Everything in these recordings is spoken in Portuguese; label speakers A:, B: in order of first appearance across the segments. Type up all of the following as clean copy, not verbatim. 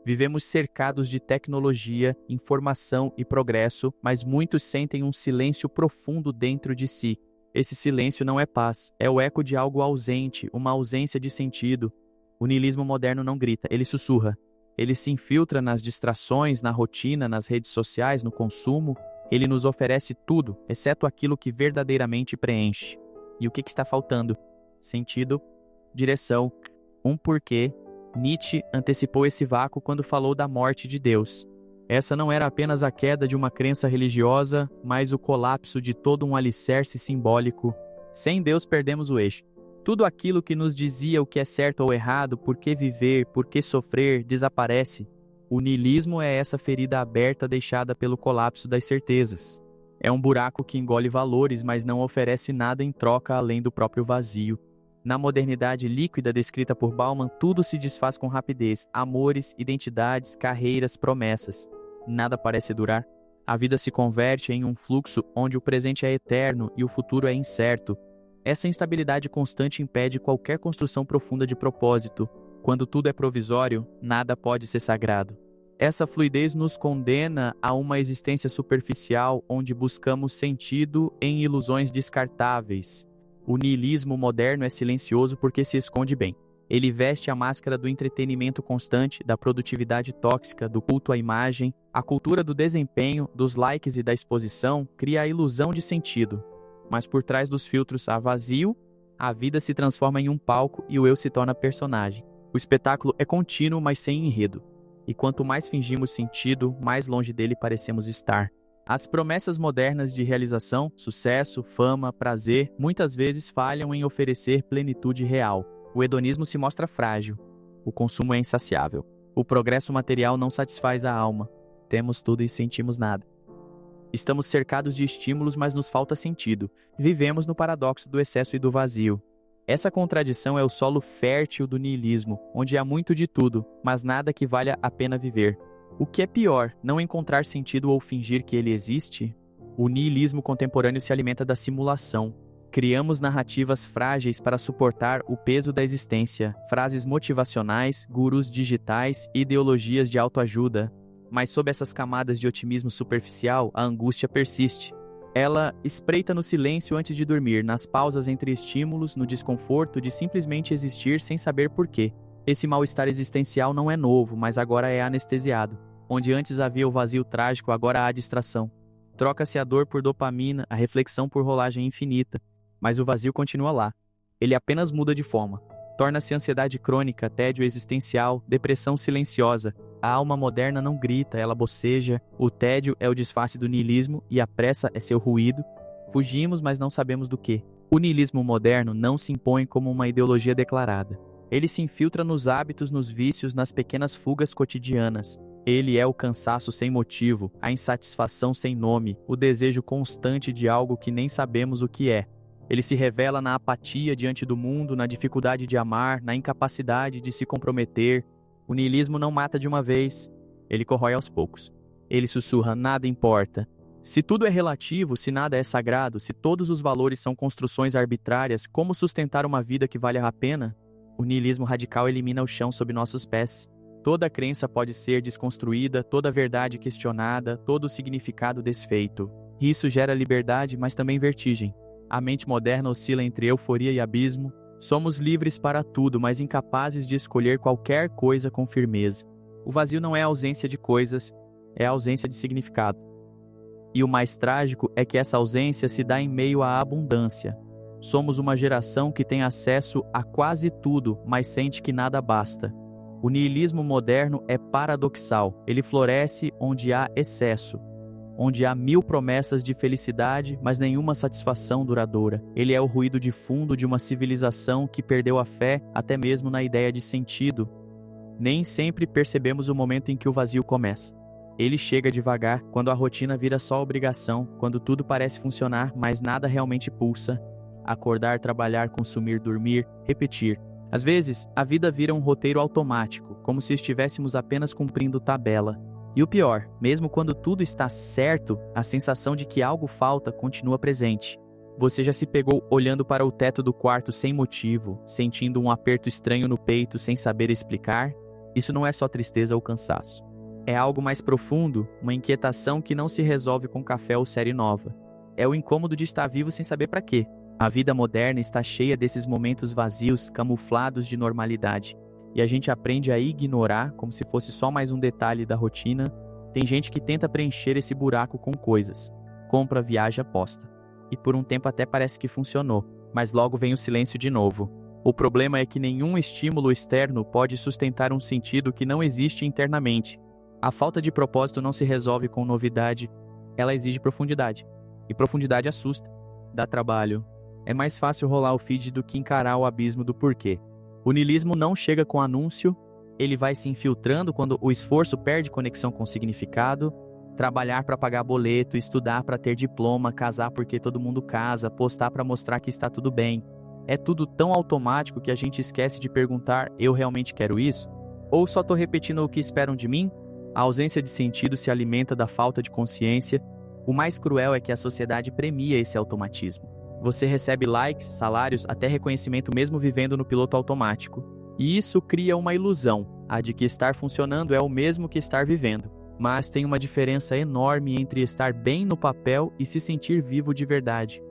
A: Vivemos cercados de tecnologia, informação e progresso, mas muitos sentem um silêncio profundo dentro de si. Esse silêncio não é paz, é o eco de algo ausente, uma ausência de sentido. O niilismo moderno não grita, ele sussurra. Ele se infiltra nas distrações, na rotina, nas redes sociais, no consumo. Ele nos oferece tudo, exceto aquilo que verdadeiramente preenche. E o que está faltando? Sentido, direção, um porquê. Nietzsche antecipou esse vácuo quando falou da morte de Deus. Essa não era apenas a queda de uma crença religiosa, mas o colapso de todo um alicerce simbólico. Sem Deus perdemos o eixo. Tudo aquilo que nos dizia o que é certo ou errado, por que viver, por que sofrer, desaparece. O niilismo é essa ferida aberta deixada pelo colapso das certezas. É um buraco que engole valores, mas não oferece nada em troca além do próprio vazio. Na modernidade líquida descrita por Bauman, tudo se desfaz com rapidez. Amores, identidades, carreiras, promessas. Nada parece durar. A vida se converte em um fluxo onde o presente é eterno e o futuro é incerto. Essa instabilidade constante impede qualquer construção profunda de propósito. Quando tudo é provisório, nada pode ser sagrado. Essa fluidez nos condena a uma existência superficial onde buscamos sentido em ilusões descartáveis. O niilismo moderno é silencioso porque se esconde bem. Ele veste a máscara do entretenimento constante, da produtividade tóxica, do culto à imagem. A cultura do desempenho, dos likes e da exposição cria a ilusão de sentido. Mas por trás dos filtros há vazio, a vida se transforma em um palco e o eu se torna personagem. O espetáculo é contínuo, mas sem enredo. E quanto mais fingimos sentido, mais longe dele parecemos estar. As promessas modernas de realização, sucesso, fama, prazer, muitas vezes falham em oferecer plenitude real. O hedonismo se mostra frágil. O consumo é insaciável. O progresso material não satisfaz a alma. Temos tudo e sentimos nada. Estamos cercados de estímulos, mas nos falta sentido. Vivemos no paradoxo do excesso e do vazio. Essa contradição é o solo fértil do niilismo, onde há muito de tudo, mas nada que valha a pena viver. O que é pior, não encontrar sentido ou fingir que ele existe? O niilismo contemporâneo se alimenta da simulação. Criamos narrativas frágeis para suportar o peso da existência, frases motivacionais, gurus digitais e ideologias de autoajuda. Mas sob essas camadas de otimismo superficial, a angústia persiste. Ela espreita no silêncio antes de dormir, nas pausas entre estímulos, no desconforto de simplesmente existir sem saber porquê. Esse mal-estar existencial não é novo, mas agora é anestesiado. Onde antes havia o vazio trágico, agora há distração. Troca-se a dor por dopamina, a reflexão por rolagem infinita. Mas o vazio continua lá. Ele apenas muda de forma. Torna-se ansiedade crônica, tédio existencial, depressão silenciosa. A alma moderna não grita, ela boceja. O tédio é o disfarce do niilismo e a pressa é seu ruído. Fugimos, mas não sabemos do que. O niilismo moderno não se impõe como uma ideologia declarada. Ele se infiltra nos hábitos, nos vícios, nas pequenas fugas cotidianas. Ele é o cansaço sem motivo, a insatisfação sem nome, o desejo constante de algo que nem sabemos o que é. Ele se revela na apatia diante do mundo, na dificuldade de amar, na incapacidade de se comprometer. O niilismo não mata de uma vez, ele corrói aos poucos. Ele sussurra, nada importa. Se tudo é relativo, se nada é sagrado, se todos os valores são construções arbitrárias, como sustentar uma vida que vale a pena? O niilismo radical elimina o chão sob nossos pés. Toda crença pode ser desconstruída, toda verdade questionada, todo significado desfeito. Isso gera liberdade, mas também vertigem. A mente moderna oscila entre euforia e abismo. Somos livres para tudo, mas incapazes de escolher qualquer coisa com firmeza. O vazio não é a ausência de coisas, é a ausência de significado. E o mais trágico é que essa ausência se dá em meio à abundância. Somos uma geração que tem acesso a quase tudo, mas sente que nada basta. O niilismo moderno é paradoxal. Ele floresce onde há excesso, onde há 1000 promessas de felicidade, mas nenhuma satisfação duradoura. Ele é o ruído de fundo de uma civilização que perdeu a fé até mesmo na ideia de sentido. Nem sempre percebemos o momento em que o vazio começa. Ele chega devagar, quando a rotina vira só obrigação, quando tudo parece funcionar, mas nada realmente pulsa. Acordar, trabalhar, consumir, dormir, repetir. Às vezes, a vida vira um roteiro automático, como se estivéssemos apenas cumprindo tabela. E o pior, mesmo quando tudo está certo, a sensação de que algo falta continua presente. Você já se pegou olhando para o teto do quarto sem motivo, sentindo um aperto estranho no peito sem saber explicar? Isso não é só tristeza ou cansaço. É algo mais profundo, uma inquietação que não se resolve com café ou série nova. É o incômodo de estar vivo sem saber para quê. A vida moderna está cheia desses momentos vazios, camuflados de normalidade. E a gente aprende a ignorar como se fosse só mais um detalhe da rotina. Tem gente que tenta preencher esse buraco com coisas. Compra, viaja, aposta. E por um tempo até parece que funcionou, mas logo vem o silêncio de novo. O problema é que nenhum estímulo externo pode sustentar um sentido que não existe internamente. A falta de propósito não se resolve com novidade, ela exige profundidade. E profundidade assusta, dá trabalho. É mais fácil rolar o feed do que encarar o abismo do porquê. O niilismo não chega com anúncio, ele vai se infiltrando quando o esforço perde conexão com o significado. Trabalhar para pagar boleto, estudar para ter diploma, casar porque todo mundo casa, postar para mostrar que está tudo bem. É tudo tão automático que a gente esquece de perguntar: eu realmente quero isso? Ou só estou repetindo o que esperam de mim? A ausência de sentido se alimenta da falta de consciência. O mais cruel é que a sociedade premia esse automatismo. Você recebe likes, salários, até reconhecimento mesmo vivendo no piloto automático. E isso cria uma ilusão, a de que estar funcionando é o mesmo que estar vivendo. Mas tem uma diferença enorme entre estar bem no papel e se sentir vivo de verdade.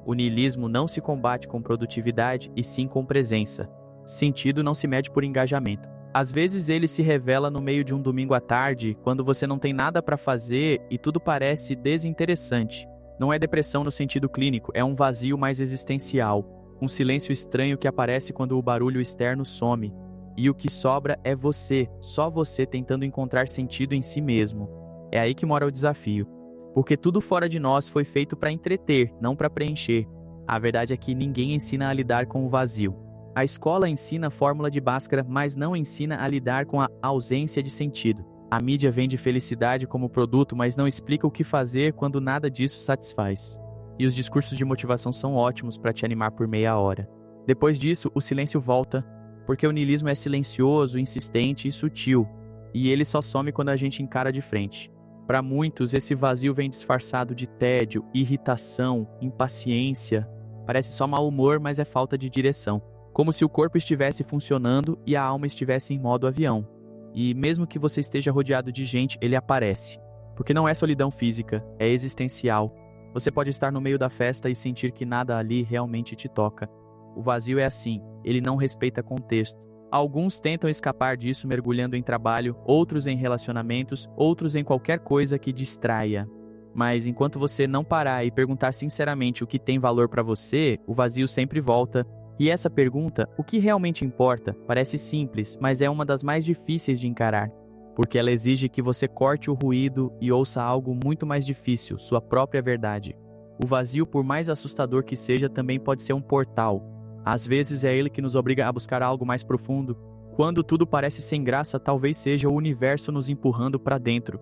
A: O niilismo não se combate com produtividade e sim com presença. Sentido não se mede por engajamento. Às vezes ele se revela no meio de um domingo à tarde, quando você não tem nada para fazer e tudo parece desinteressante. Não é depressão no sentido clínico, é um vazio mais existencial. Um silêncio estranho que aparece quando o barulho externo some. E o que sobra é você, só você tentando encontrar sentido em si mesmo. É aí que mora o desafio. Porque tudo fora de nós foi feito para entreter, não para preencher. A verdade é que ninguém ensina a lidar com o vazio. A escola ensina a fórmula de Bhaskara, mas não ensina a lidar com a ausência de sentido. A mídia vende felicidade como produto, mas não explica o que fazer quando nada disso satisfaz. E os discursos de motivação são ótimos para te animar por meia hora. Depois disso, o silêncio volta, porque o niilismo é silencioso, insistente e sutil, e ele só some quando a gente encara de frente. Para muitos, esse vazio vem disfarçado de tédio, irritação, impaciência. Parece só mau humor, mas é falta de direção. Como se o corpo estivesse funcionando e a alma estivesse em modo avião. E mesmo que você esteja rodeado de gente, ele aparece. Porque não é solidão física, é existencial. Você pode estar no meio da festa e sentir que nada ali realmente te toca. O vazio é assim, ele não respeita contexto. Alguns tentam escapar disso mergulhando em trabalho, outros em relacionamentos, outros em qualquer coisa que distraia. Mas enquanto você não parar e perguntar sinceramente o que tem valor para você, o vazio sempre volta. E essa pergunta, o que realmente importa, parece simples, mas é uma das mais difíceis de encarar. Porque ela exige que você corte o ruído e ouça algo muito mais difícil, sua própria verdade. O vazio, por mais assustador que seja, também pode ser um portal. Às vezes é ele que nos obriga a buscar algo mais profundo. Quando tudo parece sem graça, talvez seja o universo nos empurrando para dentro.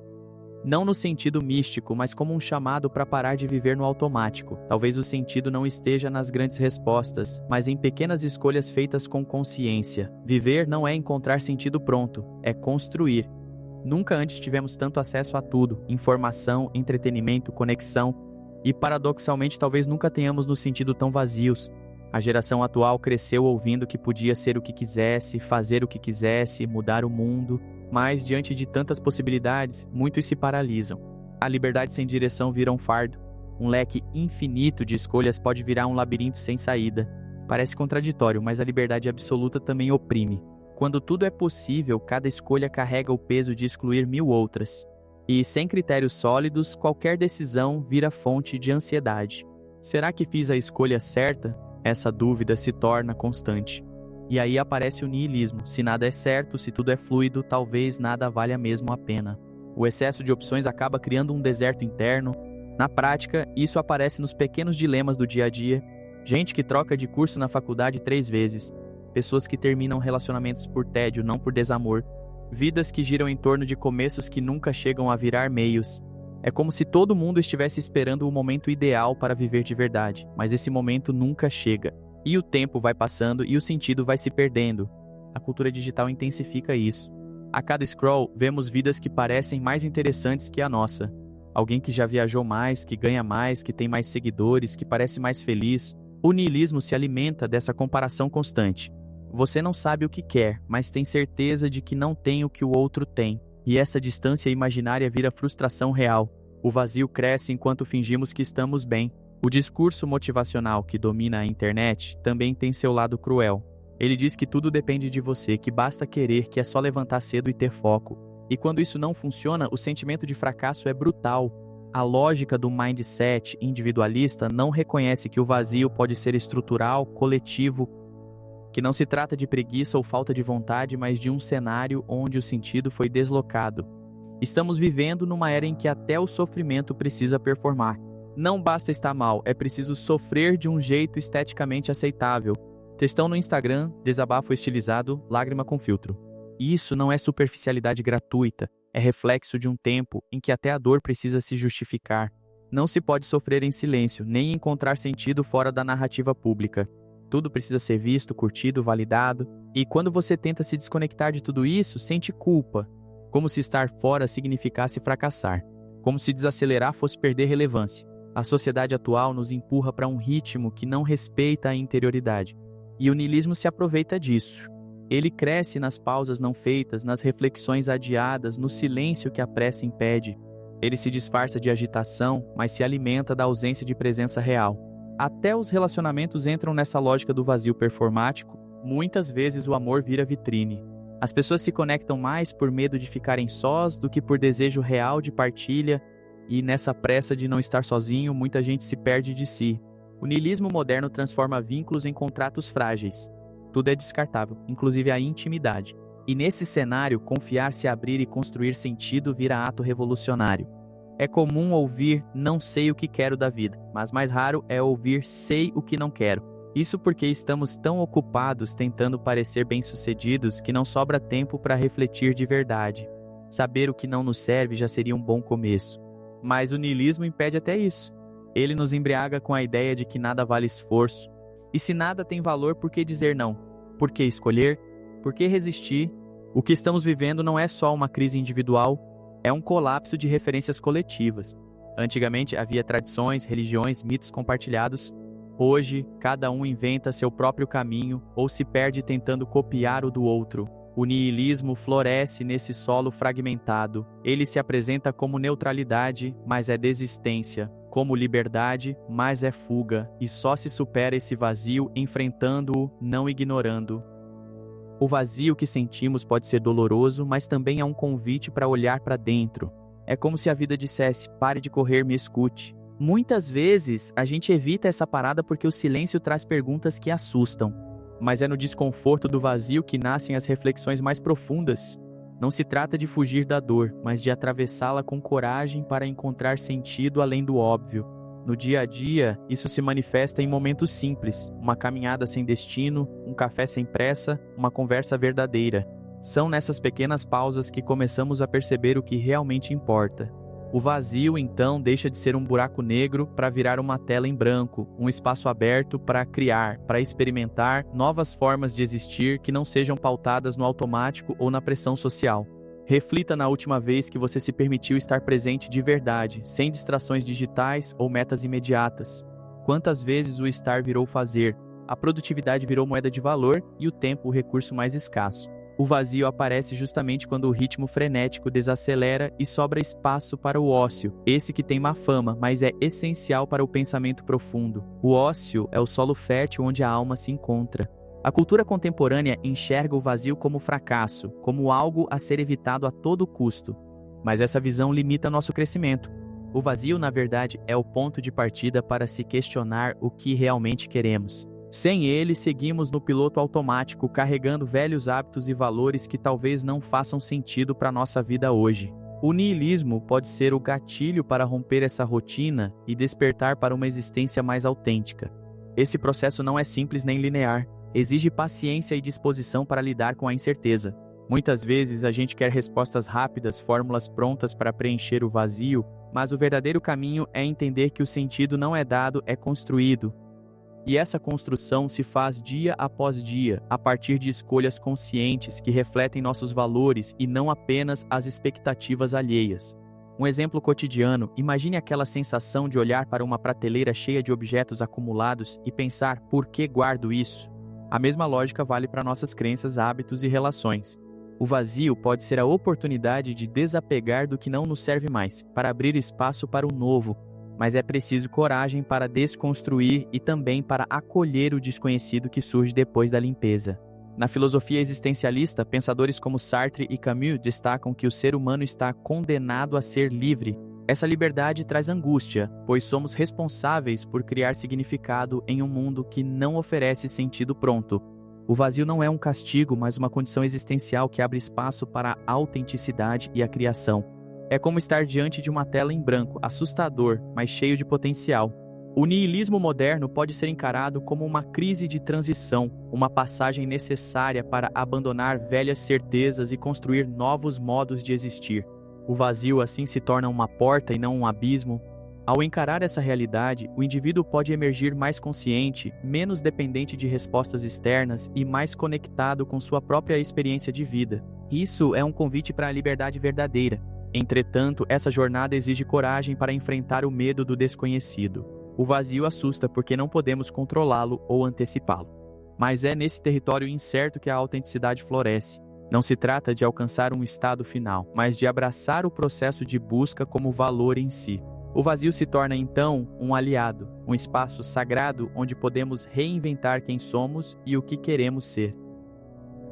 A: Não no sentido místico, mas como um chamado para parar de viver no automático. Talvez o sentido não esteja nas grandes respostas, mas em pequenas escolhas feitas com consciência. Viver não é encontrar sentido pronto, é construir. Nunca antes tivemos tanto acesso a tudo, informação, entretenimento, conexão, e paradoxalmente talvez nunca tenhamos nos sentido tão vazios. A geração atual cresceu ouvindo que podia ser o que quisesse, fazer o que quisesse, mudar o mundo, mas diante de tantas possibilidades, muitos se paralisam. A liberdade sem direção vira um fardo. Um leque infinito de escolhas pode virar um labirinto sem saída. Parece contraditório, mas a liberdade absoluta também oprime. Quando tudo é possível, cada escolha carrega o peso de excluir 1000 outras. E sem critérios sólidos, qualquer decisão vira fonte de ansiedade. Será que fiz a escolha certa? Essa dúvida se torna constante. E aí aparece o niilismo. Se nada é certo, se tudo é fluido, talvez nada valha mesmo a pena. O excesso de opções acaba criando um deserto interno. Na prática, isso aparece nos pequenos dilemas do dia a dia. Gente que troca de curso na faculdade 3 vezes. Pessoas que terminam relacionamentos por tédio, não por desamor. Vidas que giram em torno de começos que nunca chegam a virar meios. É como se todo mundo estivesse esperando o momento ideal para viver de verdade, mas esse momento nunca chega. E o tempo vai passando e o sentido vai se perdendo. A cultura digital intensifica isso. A cada scroll, vemos vidas que parecem mais interessantes que a nossa. Alguém que já viajou mais, que ganha mais, que tem mais seguidores, que parece mais feliz. O niilismo se alimenta dessa comparação constante. Você não sabe o que quer, mas tem certeza de que não tem o que o outro tem. E essa distância imaginária vira frustração real. O vazio cresce enquanto fingimos que estamos bem. O discurso motivacional que domina a internet também tem seu lado cruel. Ele diz que tudo depende de você, que basta querer, que é só levantar cedo e ter foco. E quando isso não funciona, o sentimento de fracasso é brutal. A lógica do mindset individualista não reconhece que o vazio pode ser estrutural, coletivo, que não se trata de preguiça ou falta de vontade, mas de um cenário onde o sentido foi deslocado. Estamos vivendo numa era em que até o sofrimento precisa performar. Não basta estar mal, é preciso sofrer de um jeito esteticamente aceitável. Textão no Instagram, desabafo estilizado, lágrima com filtro. Isso não é superficialidade gratuita, é reflexo de um tempo em que até a dor precisa se justificar. Não se pode sofrer em silêncio, nem encontrar sentido fora da narrativa pública. Tudo precisa ser visto, curtido, validado. E quando você tenta se desconectar de tudo isso, sente culpa. Como se estar fora significasse fracassar. Como se desacelerar fosse perder relevância. A sociedade atual nos empurra para um ritmo que não respeita a interioridade. E o niilismo se aproveita disso. Ele cresce nas pausas não feitas, nas reflexões adiadas, no silêncio que a pressa impede. Ele se disfarça de agitação, mas se alimenta da ausência de presença real. Até os relacionamentos entram nessa lógica do vazio performático. Muitas vezes o amor vira vitrine. As pessoas se conectam mais por medo de ficarem sós do que por desejo real de partilha, e nessa pressa de não estar sozinho, muita gente se perde de si. O niilismo moderno transforma vínculos em contratos frágeis. Tudo é descartável, inclusive a intimidade. E nesse cenário, confiar, se abrir e construir sentido vira ato revolucionário. É comum ouvir "não sei o que quero da vida", mas mais raro é ouvir "sei o que não quero". Isso porque estamos tão ocupados tentando parecer bem-sucedidos que não sobra tempo para refletir de verdade. Saber o que não nos serve já seria um bom começo. Mas o niilismo impede até isso. Ele nos embriaga com a ideia de que nada vale esforço. E se nada tem valor, por que dizer não? Por que escolher? Por que resistir? O que estamos vivendo não é só uma crise individual, é um colapso de referências coletivas. Antigamente havia tradições, religiões, mitos compartilhados. Hoje, cada um inventa seu próprio caminho ou se perde tentando copiar o do outro. O niilismo floresce nesse solo fragmentado. Ele se apresenta como neutralidade, mas é desistência. Como liberdade, mas é fuga. E só se supera esse vazio enfrentando-o, não ignorando. O vazio que sentimos pode ser doloroso, mas também é um convite para olhar para dentro. É como se a vida dissesse: pare de correr, me escute. Muitas vezes, a gente evita essa parada porque o silêncio traz perguntas que assustam. Mas é no desconforto do vazio que nascem as reflexões mais profundas. Não se trata de fugir da dor, mas de atravessá-la com coragem para encontrar sentido além do óbvio. No dia a dia, isso se manifesta em momentos simples: uma caminhada sem destino, um café sem pressa, uma conversa verdadeira. São nessas pequenas pausas que começamos a perceber o que realmente importa. O vazio, então, deixa de ser um buraco negro para virar uma tela em branco, um espaço aberto para criar, para experimentar novas formas de existir que não sejam pautadas no automático ou na pressão social. Reflita na última vez que você se permitiu estar presente de verdade, sem distrações digitais ou metas imediatas. Quantas vezes o estar virou fazer, a produtividade virou moeda de valor e o tempo o recurso mais escasso. O vazio aparece justamente quando o ritmo frenético desacelera e sobra espaço para o ócio, esse que tem má fama, mas é essencial para o pensamento profundo. O ócio é o solo fértil onde a alma se encontra. A cultura contemporânea enxerga o vazio como fracasso, como algo a ser evitado a todo custo. Mas essa visão limita nosso crescimento. O vazio, na verdade, é o ponto de partida para se questionar o que realmente queremos. Sem ele, seguimos no piloto automático, carregando velhos hábitos e valores que talvez não façam sentido para nossa vida hoje. O niilismo pode ser o gatilho para romper essa rotina e despertar para uma existência mais autêntica. Esse processo não é simples nem linear. Exige paciência e disposição para lidar com a incerteza. Muitas vezes a gente quer respostas rápidas, fórmulas prontas para preencher o vazio, mas o verdadeiro caminho é entender que o sentido não é dado, é construído. E essa construção se faz dia após dia, a partir de escolhas conscientes que refletem nossos valores e não apenas as expectativas alheias. Um exemplo cotidiano: imagine aquela sensação de olhar para uma prateleira cheia de objetos acumulados e pensar: por que guardo isso? A mesma lógica vale para nossas crenças, hábitos e relações. O vazio pode ser a oportunidade de desapegar do que não nos serve mais, para abrir espaço para o novo, mas é preciso coragem para desconstruir e também para acolher o desconhecido que surge depois da limpeza. Na filosofia existencialista, pensadores como Sartre e Camus destacam que o ser humano está condenado a ser livre. Essa liberdade traz angústia, pois somos responsáveis por criar significado em um mundo que não oferece sentido pronto. O vazio não é um castigo, mas uma condição existencial que abre espaço para a autenticidade e a criação. É como estar diante de uma tela em branco, assustador, mas cheio de potencial. O niilismo moderno pode ser encarado como uma crise de transição, uma passagem necessária para abandonar velhas certezas e construir novos modos de existir. O vazio assim se torna uma porta e não um abismo. Ao encarar essa realidade, o indivíduo pode emergir mais consciente, menos dependente de respostas externas e mais conectado com sua própria experiência de vida. Isso é um convite para a liberdade verdadeira. Entretanto, essa jornada exige coragem para enfrentar o medo do desconhecido. O vazio assusta porque não podemos controlá-lo ou antecipá-lo. Mas é nesse território incerto que a autenticidade floresce. Não se trata de alcançar um estado final, mas de abraçar o processo de busca como valor em si. O vazio se torna, então, um aliado, um espaço sagrado onde podemos reinventar quem somos e o que queremos ser.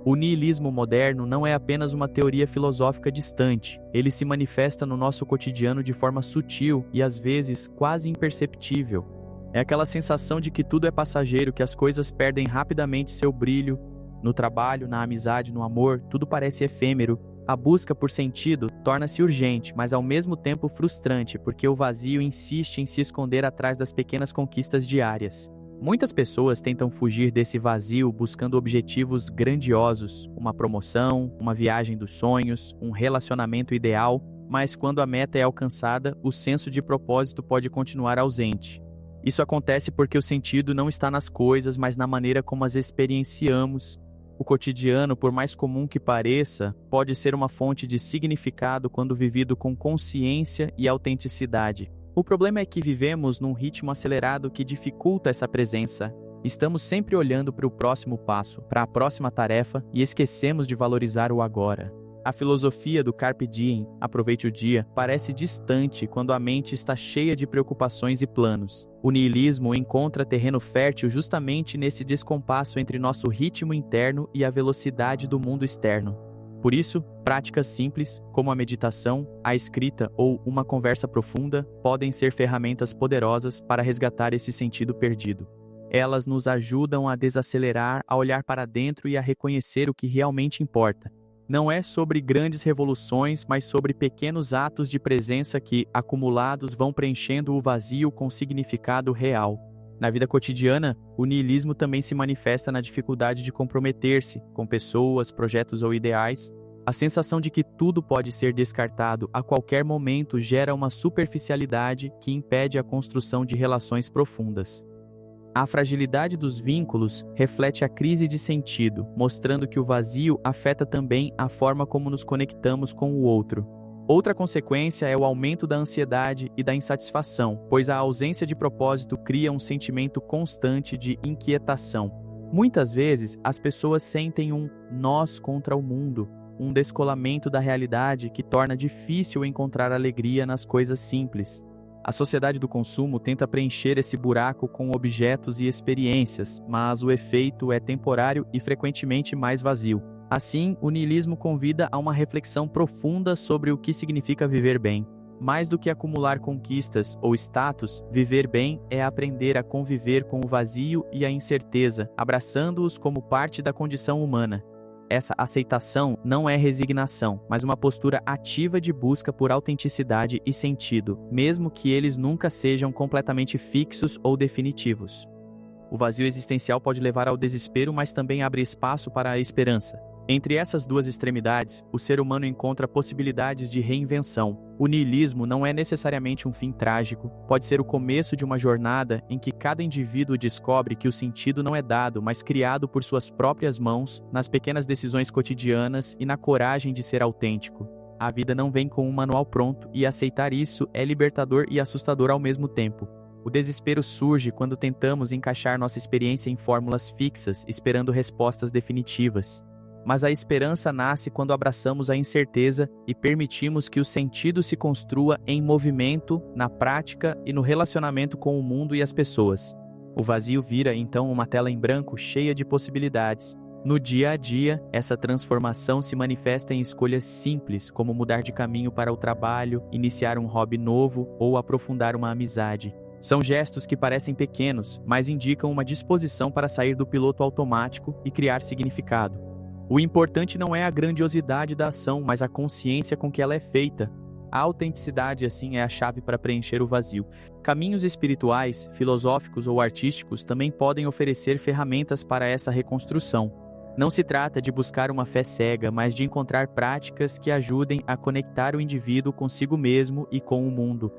A: O niilismo moderno não é apenas uma teoria filosófica distante, ele se manifesta no nosso cotidiano de forma sutil e, às vezes, quase imperceptível. É aquela sensação de que tudo é passageiro, que as coisas perdem rapidamente seu brilho. No trabalho, na amizade, no amor, tudo parece efêmero. A busca por sentido torna-se urgente, mas ao mesmo tempo frustrante, porque o vazio insiste em se esconder atrás das pequenas conquistas diárias. Muitas pessoas tentam fugir desse vazio buscando objetivos grandiosos, uma promoção, uma viagem dos sonhos, um relacionamento ideal, mas quando a meta é alcançada, o senso de propósito pode continuar ausente. Isso acontece porque o sentido não está nas coisas, mas na maneira como as experienciamos. O cotidiano, por mais comum que pareça, pode ser uma fonte de significado quando vivido com consciência e autenticidade. O problema é que vivemos num ritmo acelerado que dificulta essa presença. Estamos sempre olhando para o próximo passo, para a próxima tarefa e esquecemos de valorizar o agora. A filosofia do Carpe Diem, aproveite o dia, parece distante quando a mente está cheia de preocupações e planos. O niilismo encontra terreno fértil justamente nesse descompasso entre nosso ritmo interno e a velocidade do mundo externo. Por isso, práticas simples, como a meditação, a escrita ou uma conversa profunda, podem ser ferramentas poderosas para resgatar esse sentido perdido. Elas nos ajudam a desacelerar, a olhar para dentro e a reconhecer o que realmente importa. Não é sobre grandes revoluções, mas sobre pequenos atos de presença que, acumulados, vão preenchendo o vazio com significado real. Na vida cotidiana, o niilismo também se manifesta na dificuldade de comprometer-se com pessoas, projetos ou ideais. A sensação de que tudo pode ser descartado a qualquer momento gera uma superficialidade que impede a construção de relações profundas. A fragilidade dos vínculos reflete a crise de sentido, mostrando que o vazio afeta também a forma como nos conectamos com o outro. Outra consequência é o aumento da ansiedade e da insatisfação, pois a ausência de propósito cria um sentimento constante de inquietação. Muitas vezes, as pessoas sentem um nós contra o mundo, um descolamento da realidade que torna difícil encontrar alegria nas coisas simples. A sociedade do consumo tenta preencher esse buraco com objetos e experiências, mas o efeito é temporário e frequentemente mais vazio. Assim, o niilismo convida a uma reflexão profunda sobre o que significa viver bem. Mais do que acumular conquistas ou status, viver bem é aprender a conviver com o vazio e a incerteza, abraçando-os como parte da condição humana. Essa aceitação não é resignação, mas uma postura ativa de busca por autenticidade e sentido, mesmo que eles nunca sejam completamente fixos ou definitivos. O vazio existencial pode levar ao desespero, mas também abre espaço para a esperança. Entre essas duas extremidades, o ser humano encontra possibilidades de reinvenção. O niilismo não é necessariamente um fim trágico, pode ser o começo de uma jornada em que cada indivíduo descobre que o sentido não é dado, mas criado por suas próprias mãos, nas pequenas decisões cotidianas e na coragem de ser autêntico. A vida não vem com um manual pronto, e aceitar isso é libertador e assustador ao mesmo tempo. O desespero surge quando tentamos encaixar nossa experiência em fórmulas fixas, esperando respostas definitivas. Mas a esperança nasce quando abraçamos a incerteza e permitimos que o sentido se construa em movimento, na prática e no relacionamento com o mundo e as pessoas. O vazio vira, então, uma tela em branco cheia de possibilidades. No dia a dia, essa transformação se manifesta em escolhas simples, como mudar de caminho para o trabalho, iniciar um hobby novo ou aprofundar uma amizade. São gestos que parecem pequenos, mas indicam uma disposição para sair do piloto automático e criar significado. O importante não é a grandiosidade da ação, mas a consciência com que ela é feita. A autenticidade, assim, é a chave para preencher o vazio. Caminhos espirituais, filosóficos ou artísticos também podem oferecer ferramentas para essa reconstrução. Não se trata de buscar uma fé cega, mas de encontrar práticas que ajudem a conectar o indivíduo consigo mesmo e com o mundo.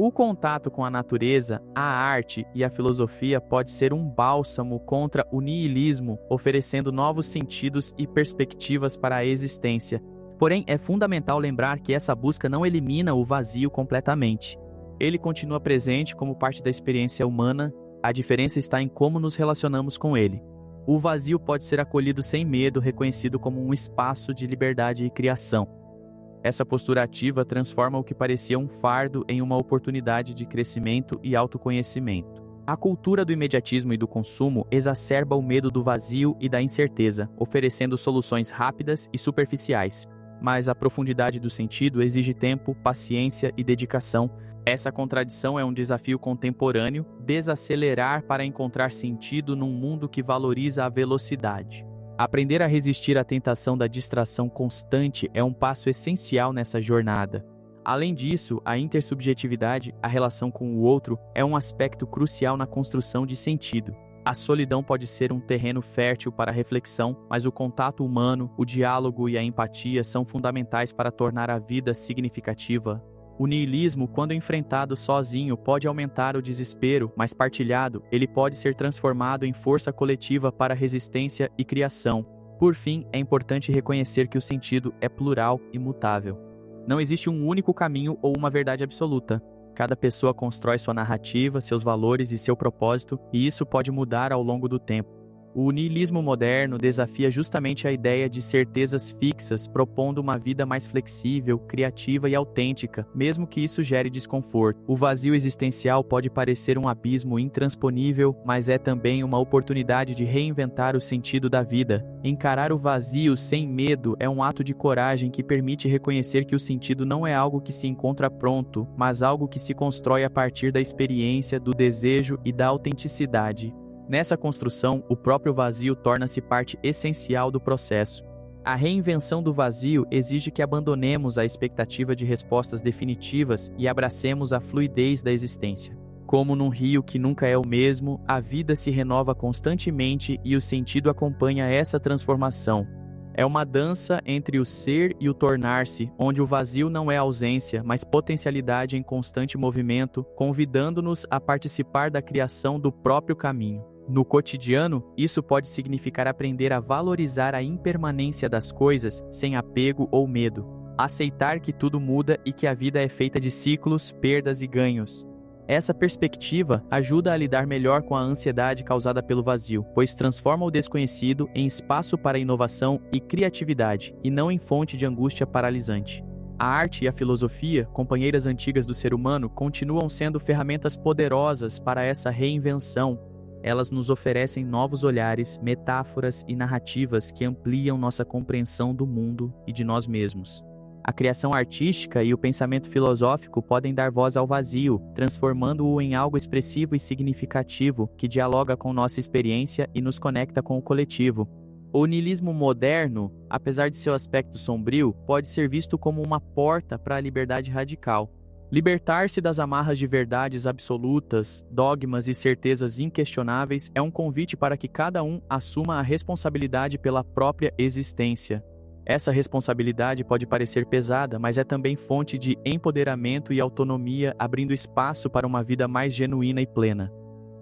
A: O contato com a natureza, a arte e a filosofia pode ser um bálsamo contra o niilismo, oferecendo novos sentidos e perspectivas para a existência. Porém, é fundamental lembrar que essa busca não elimina o vazio completamente. Ele continua presente como parte da experiência humana, a diferença está em como nos relacionamos com ele. O vazio pode ser acolhido sem medo, reconhecido como um espaço de liberdade e criação. Essa postura ativa transforma o que parecia um fardo em uma oportunidade de crescimento e autoconhecimento. A cultura do imediatismo e do consumo exacerba o medo do vazio e da incerteza, oferecendo soluções rápidas e superficiais. Mas a profundidade do sentido exige tempo, paciência e dedicação. Essa contradição é um desafio contemporâneo, desacelerar para encontrar sentido num mundo que valoriza a velocidade. Aprender a resistir à tentação da distração constante é um passo essencial nessa jornada. Além disso, a intersubjetividade, a relação com o outro, é um aspecto crucial na construção de sentido. A solidão pode ser um terreno fértil para a reflexão, mas o contato humano, o diálogo e a empatia são fundamentais para tornar a vida significativa. O niilismo, quando enfrentado sozinho, pode aumentar o desespero, mas partilhado, ele pode ser transformado em força coletiva para resistência e criação. Por fim, é importante reconhecer que o sentido é plural e mutável. Não existe um único caminho ou uma verdade absoluta. Cada pessoa constrói sua narrativa, seus valores e seu propósito, e isso pode mudar ao longo do tempo. O niilismo moderno desafia justamente a ideia de certezas fixas, propondo uma vida mais flexível, criativa e autêntica, mesmo que isso gere desconforto. O vazio existencial pode parecer um abismo intransponível, mas é também uma oportunidade de reinventar o sentido da vida. Encarar o vazio sem medo é um ato de coragem que permite reconhecer que o sentido não é algo que se encontra pronto, mas algo que se constrói a partir da experiência, do desejo e da autenticidade. Nessa construção, o próprio vazio torna-se parte essencial do processo. A reinvenção do vazio exige que abandonemos a expectativa de respostas definitivas e abracemos a fluidez da existência. Como num rio que nunca é o mesmo, a vida se renova constantemente e o sentido acompanha essa transformação. É uma dança entre o ser e o tornar-se, onde o vazio não é ausência, mas potencialidade em constante movimento, convidando-nos a participar da criação do próprio caminho. No cotidiano, isso pode significar aprender a valorizar a impermanência das coisas sem apego ou medo. Aceitar que tudo muda e que a vida é feita de ciclos, perdas e ganhos. Essa perspectiva ajuda a lidar melhor com a ansiedade causada pelo vazio, pois transforma o desconhecido em espaço para inovação e criatividade, e não em fonte de angústia paralisante. A arte e a filosofia, companheiras antigas do ser humano, continuam sendo ferramentas poderosas para essa reinvenção. Elas nos oferecem novos olhares, metáforas e narrativas que ampliam nossa compreensão do mundo e de nós mesmos. A criação artística e o pensamento filosófico podem dar voz ao vazio, transformando-o em algo expressivo e significativo que dialoga com nossa experiência e nos conecta com o coletivo. O niilismo moderno, apesar de seu aspecto sombrio, pode ser visto como uma porta para a liberdade radical. Libertar-se das amarras de verdades absolutas, dogmas e certezas inquestionáveis é um convite para que cada um assuma a responsabilidade pela própria existência. Essa responsabilidade pode parecer pesada, mas é também fonte de empoderamento e autonomia, abrindo espaço para uma vida mais genuína e plena.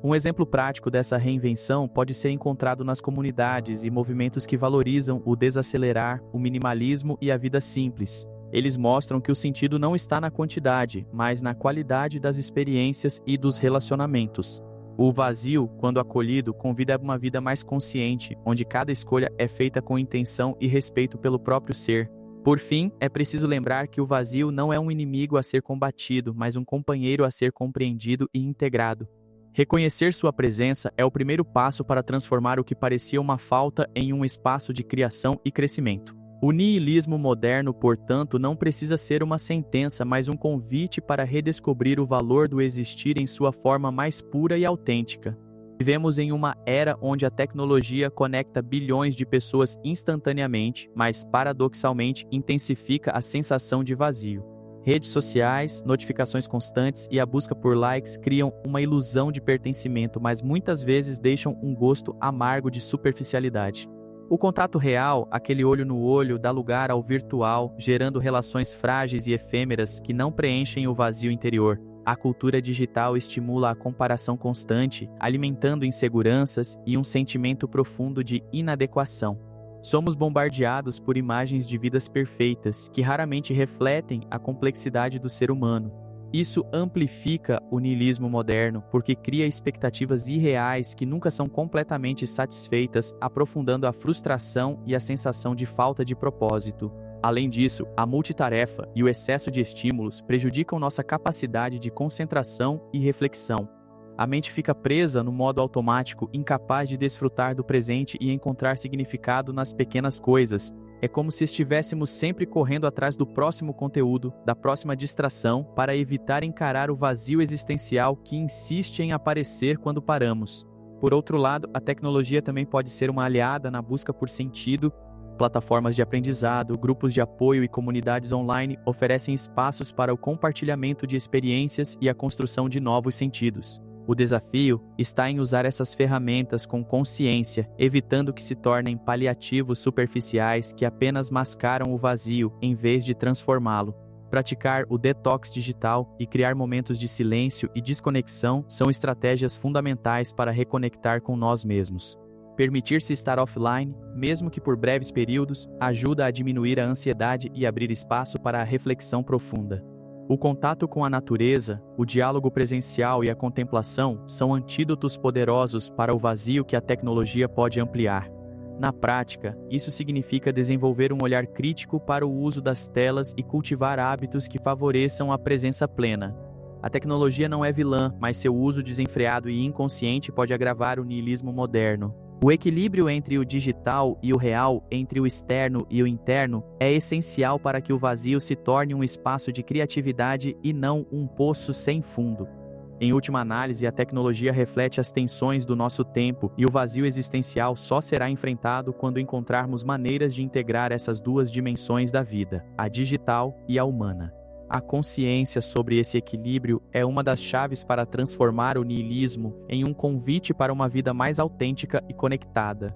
A: Um exemplo prático dessa reinvenção pode ser encontrado nas comunidades e movimentos que valorizam o desacelerar, o minimalismo e a vida simples. Eles mostram que o sentido não está na quantidade, mas na qualidade das experiências e dos relacionamentos. O vazio, quando acolhido, convida a uma vida mais consciente, onde cada escolha é feita com intenção e respeito pelo próprio ser. Por fim, é preciso lembrar que o vazio não é um inimigo a ser combatido, mas um companheiro a ser compreendido e integrado. Reconhecer sua presença é o primeiro passo para transformar o que parecia uma falta em um espaço de criação e crescimento. O niilismo moderno, portanto, não precisa ser uma sentença, mas um convite para redescobrir o valor do existir em sua forma mais pura e autêntica. Vivemos em uma era onde a tecnologia conecta bilhões de pessoas instantaneamente, mas paradoxalmente intensifica a sensação de vazio. Redes sociais, notificações constantes e a busca por likes criam uma ilusão de pertencimento, mas muitas vezes deixam um gosto amargo de superficialidade. O contato real, aquele olho no olho, dá lugar ao virtual, gerando relações frágeis e efêmeras que não preenchem o vazio interior. A cultura digital estimula a comparação constante, alimentando inseguranças e um sentimento profundo de inadequação. Somos bombardeados por imagens de vidas perfeitas, que raramente refletem a complexidade do ser humano. Isso amplifica o niilismo moderno, porque cria expectativas irreais que nunca são completamente satisfeitas, aprofundando a frustração e a sensação de falta de propósito. Além disso, a multitarefa e o excesso de estímulos prejudicam nossa capacidade de concentração e reflexão. A mente fica presa no modo automático, incapaz de desfrutar do presente e encontrar significado nas pequenas coisas. É como se estivéssemos sempre correndo atrás do próximo conteúdo, da próxima distração, para evitar encarar o vazio existencial que insiste em aparecer quando paramos. Por outro lado, a tecnologia também pode ser uma aliada na busca por sentido. Plataformas de aprendizado, grupos de apoio e comunidades online oferecem espaços para o compartilhamento de experiências e a construção de novos sentidos. O desafio está em usar essas ferramentas com consciência, evitando que se tornem paliativos superficiais que apenas mascaram o vazio, em vez de transformá-lo. Praticar o detox digital e criar momentos de silêncio e desconexão são estratégias fundamentais para reconectar com nós mesmos. Permitir-se estar offline, mesmo que por breves períodos, ajuda a diminuir a ansiedade e abrir espaço para a reflexão profunda. O contato com a natureza, o diálogo presencial e a contemplação são antídotos poderosos para o vazio que a tecnologia pode ampliar. Na prática, isso significa desenvolver um olhar crítico para o uso das telas e cultivar hábitos que favoreçam a presença plena. A tecnologia não é vilã, mas seu uso desenfreado e inconsciente pode agravar o niilismo moderno. O equilíbrio entre o digital e o real, entre o externo e o interno, é essencial para que o vazio se torne um espaço de criatividade e não um poço sem fundo. Em última análise, a tecnologia reflete as tensões do nosso tempo e o vazio existencial só será enfrentado quando encontrarmos maneiras de integrar essas duas dimensões da vida, a digital e a humana. A consciência sobre esse equilíbrio é uma das chaves para transformar o niilismo em um convite para uma vida mais autêntica e conectada.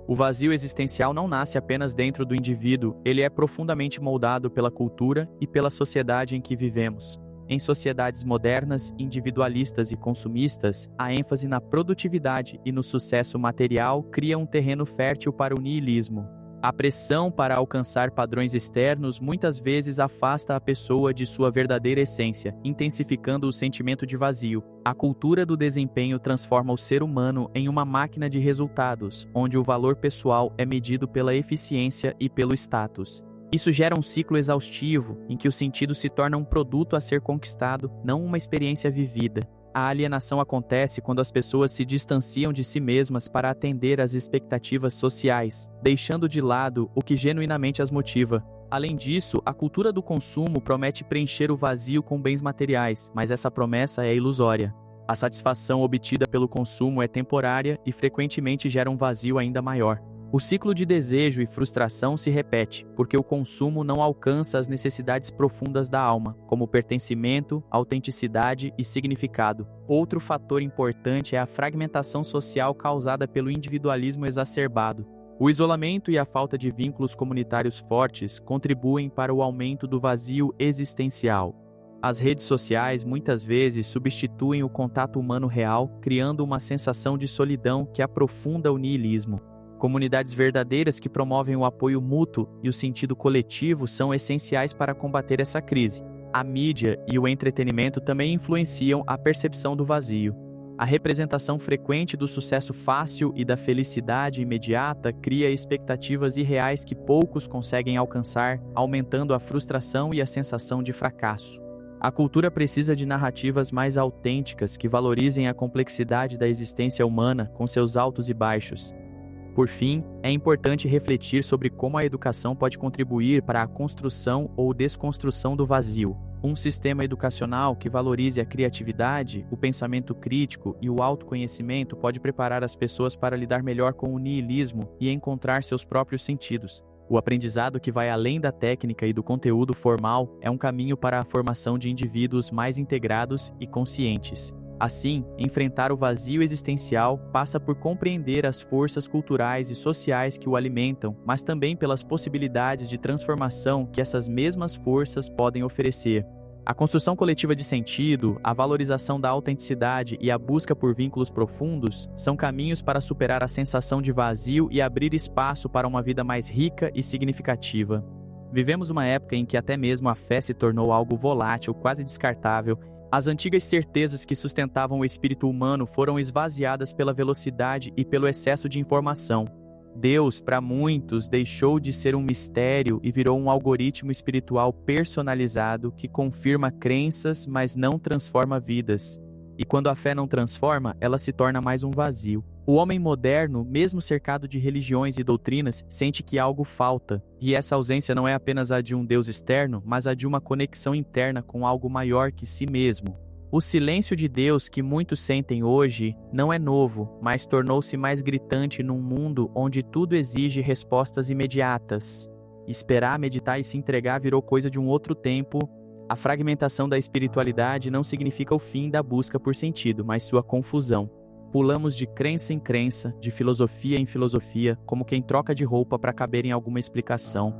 A: O vazio existencial não nasce apenas dentro do indivíduo, ele é profundamente moldado pela cultura e pela sociedade em que vivemos. Em sociedades modernas, individualistas e consumistas, a ênfase na produtividade e no sucesso material cria um terreno fértil para o niilismo. A pressão para alcançar padrões externos muitas vezes afasta a pessoa de sua verdadeira essência, intensificando o sentimento de vazio. A cultura do desempenho transforma o ser humano em uma máquina de resultados, onde o valor pessoal é medido pela eficiência e pelo status. Isso gera um ciclo exaustivo, em que o sentido se torna um produto a ser conquistado, não uma experiência vivida. A alienação acontece quando as pessoas se distanciam de si mesmas para atender às expectativas sociais, deixando de lado o que genuinamente as motiva. Além disso, a cultura do consumo promete preencher o vazio com bens materiais, mas essa promessa é ilusória. A satisfação obtida pelo consumo é temporária e frequentemente gera um vazio ainda maior. O ciclo de desejo e frustração se repete, porque o consumo não alcança as necessidades profundas da alma, como pertencimento, autenticidade e significado. Outro fator importante é a fragmentação social causada pelo individualismo exacerbado. O isolamento e a falta de vínculos comunitários fortes contribuem para o aumento do vazio existencial. As redes sociais muitas vezes substituem o contato humano real, criando uma sensação de solidão que aprofunda o niilismo. Comunidades verdadeiras que promovem o apoio mútuo e o sentido coletivo são essenciais para combater essa crise. A mídia e o entretenimento também influenciam a percepção do vazio. A representação frequente do sucesso fácil e da felicidade imediata cria expectativas irreais que poucos conseguem alcançar, aumentando a frustração e a sensação de fracasso. A cultura precisa de narrativas mais autênticas que valorizem a complexidade da existência humana com seus altos e baixos. Por fim, é importante refletir sobre como a educação pode contribuir para a construção ou desconstrução do vazio. Um sistema educacional que valorize a criatividade, o pensamento crítico e o autoconhecimento pode preparar as pessoas para lidar melhor com o niilismo e encontrar seus próprios sentidos. O aprendizado que vai além da técnica e do conteúdo formal é um caminho para a formação de indivíduos mais integrados e conscientes. Assim, enfrentar o vazio existencial passa por compreender as forças culturais e sociais que o alimentam, mas também pelas possibilidades de transformação que essas mesmas forças podem oferecer. A construção coletiva de sentido, a valorização da autenticidade e a busca por vínculos profundos são caminhos para superar a sensação de vazio e abrir espaço para uma vida mais rica e significativa. Vivemos uma época em que até mesmo a fé se tornou algo volátil, quase descartável. As antigas certezas que sustentavam o espírito humano foram esvaziadas pela velocidade e pelo excesso de informação. Deus, para muitos, deixou de ser um mistério e virou um algoritmo espiritual personalizado que confirma crenças, mas não transforma vidas. E quando a fé não transforma, ela se torna mais um vazio. O homem moderno, mesmo cercado de religiões e doutrinas, sente que algo falta. E essa ausência não é apenas a de um Deus externo, mas a de uma conexão interna com algo maior que si mesmo. O silêncio de Deus que muitos sentem hoje não é novo, mas tornou-se mais gritante num mundo onde tudo exige respostas imediatas. Esperar, meditar e se entregar virou coisa de um outro tempo. A fragmentação da espiritualidade não significa o fim da busca por sentido, mas sua confusão. Pulamos de crença em crença, de filosofia em filosofia, como quem troca de roupa para caber em alguma explicação.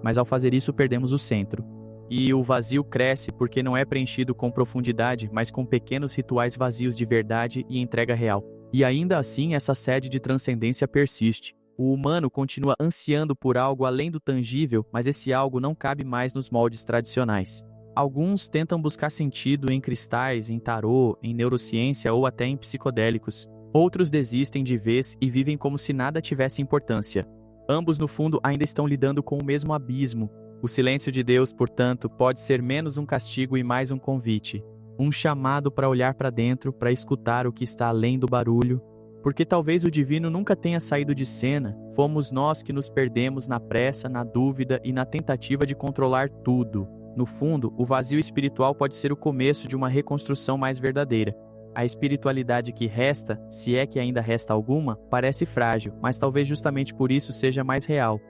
A: Mas ao fazer isso, perdemos o centro. E o vazio cresce porque não é preenchido com profundidade, mas com pequenos rituais vazios de verdade e entrega real. E ainda assim, essa sede de transcendência persiste. O humano continua ansiando por algo além do tangível, mas esse algo não cabe mais nos moldes tradicionais. Alguns tentam buscar sentido em cristais, em tarô, em neurociência ou até em psicodélicos. Outros desistem de vez e vivem como se nada tivesse importância. Ambos, no fundo, ainda estão lidando com o mesmo abismo. O silêncio de Deus, portanto, pode ser menos um castigo e mais um convite. Um chamado para olhar para dentro, para escutar o que está além do barulho. Porque talvez o divino nunca tenha saído de cena, fomos nós que nos perdemos na pressa, na dúvida e na tentativa de controlar tudo. No fundo, o vazio espiritual pode ser o começo de uma reconstrução mais verdadeira. A espiritualidade que resta, se é que ainda resta alguma, parece frágil, mas talvez justamente por isso seja mais real.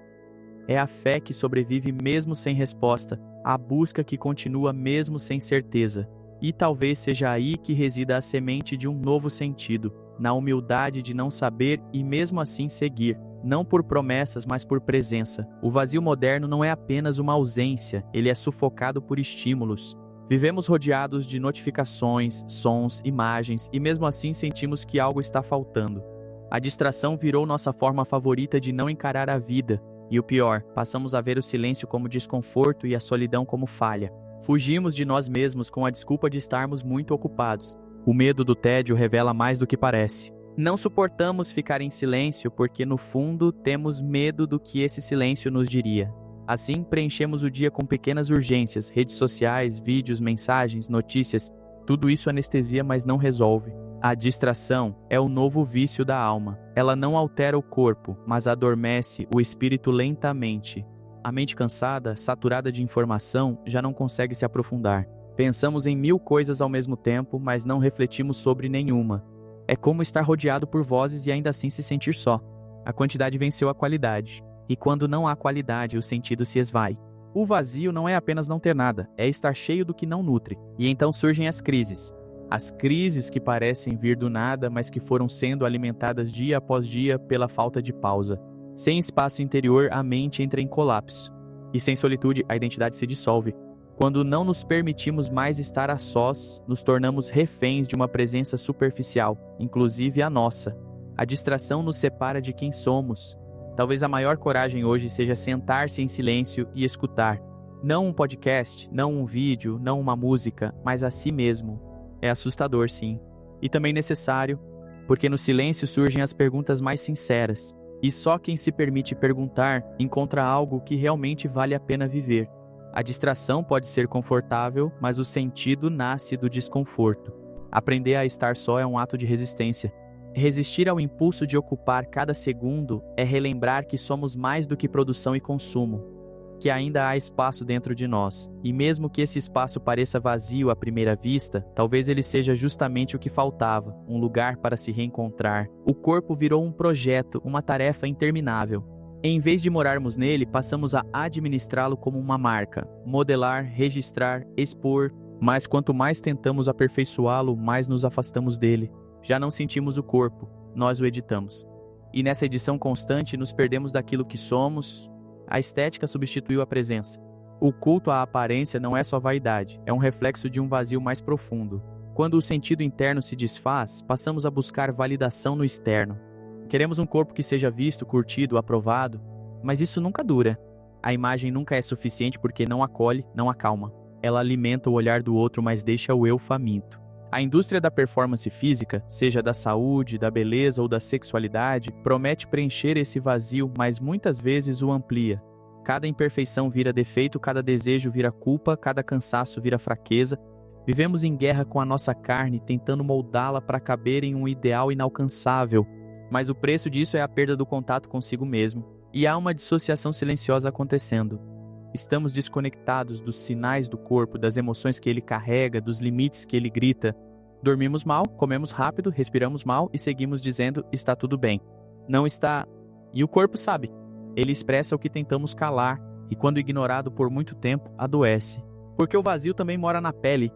A: É a fé que sobrevive mesmo sem resposta, a busca que continua mesmo sem certeza. E talvez seja aí que resida a semente de um novo sentido, na humildade de não saber e mesmo assim seguir. Não por promessas, mas por presença. O vazio moderno não é apenas uma ausência, ele é sufocado por estímulos. Vivemos rodeados de notificações, sons, imagens, e mesmo assim sentimos que algo está faltando. A distração virou nossa forma favorita de não encarar a vida. E o pior, passamos a ver o silêncio como desconforto e a solidão como falha. Fugimos de nós mesmos com a desculpa de estarmos muito ocupados. O medo do tédio revela mais do que parece. Não suportamos ficar em silêncio porque, no fundo, temos medo do que esse silêncio nos diria. Assim, preenchemos o dia com pequenas urgências, redes sociais, vídeos, mensagens, notícias. Tudo isso anestesia, mas não resolve. A distração é o novo vício da alma. Ela não altera o corpo, mas adormece o espírito lentamente. A mente cansada, saturada de informação, já não consegue se aprofundar. Pensamos em 1000 coisas ao mesmo tempo, mas não refletimos sobre nenhuma. É como estar rodeado por vozes e ainda assim se sentir só. A quantidade venceu a qualidade. E quando não há qualidade, o sentido se esvai. O vazio não é apenas não ter nada, é estar cheio do que não nutre. E então surgem as crises. As crises que parecem vir do nada, mas que foram sendo alimentadas dia após dia pela falta de pausa. Sem espaço interior, a mente entra em colapso. E sem solitude, a identidade se dissolve. Quando não nos permitimos mais estar a sós, nos tornamos reféns de uma presença superficial, inclusive a nossa. A distração nos separa de quem somos, Talvez a maior coragem hoje seja sentar-se em silêncio e escutar. Não um podcast, não um vídeo, não uma música, mas a si mesmo. É assustador, sim. E também necessário, porque no silêncio surgem as perguntas mais sinceras. E só quem se permite perguntar encontra algo que realmente vale a pena viver. A distração pode ser confortável, mas o sentido nasce do desconforto. Aprender a estar só é um ato de resistência. Resistir ao impulso de ocupar cada segundo é relembrar que somos mais do que produção e consumo, que ainda há espaço dentro de nós, e mesmo que esse espaço pareça vazio à primeira vista, talvez ele seja justamente o que faltava, um lugar para se reencontrar. O corpo virou um projeto, uma tarefa interminável. Em vez de morarmos nele, passamos a administrá-lo como uma marca, modelar, registrar, expor, mas quanto mais tentamos aperfeiçoá-lo, mais nos afastamos dele. Já não sentimos o corpo, nós o editamos. E nessa edição constante nos perdemos daquilo que somos. A estética substituiu a presença. O culto à aparência não é só vaidade, é um reflexo de um vazio mais profundo. Quando o sentido interno se desfaz, passamos a buscar validação no externo. Queremos um corpo que seja visto, curtido, aprovado, mas isso nunca dura. A imagem nunca é suficiente porque não acolhe, não acalma. Ela alimenta o olhar do outro, mas deixa o eu faminto. A indústria da performance física, seja da saúde, da beleza ou da sexualidade, promete preencher esse vazio, mas muitas vezes o amplia. Cada imperfeição vira defeito, cada desejo vira culpa, cada cansaço vira fraqueza. Vivemos em guerra com a nossa carne, tentando moldá-la para caber em um ideal inalcançável. Mas o preço disso é a perda do contato consigo mesmo. E há uma dissociação silenciosa acontecendo. Estamos desconectados dos sinais do corpo, das emoções que ele carrega, dos limites que ele grita. Dormimos mal, comemos rápido, respiramos mal e seguimos dizendo, está tudo bem. Não está. E o corpo sabe. Ele expressa o que tentamos calar e, quando ignorado por muito tempo, adoece. Porque o vazio também mora na pele.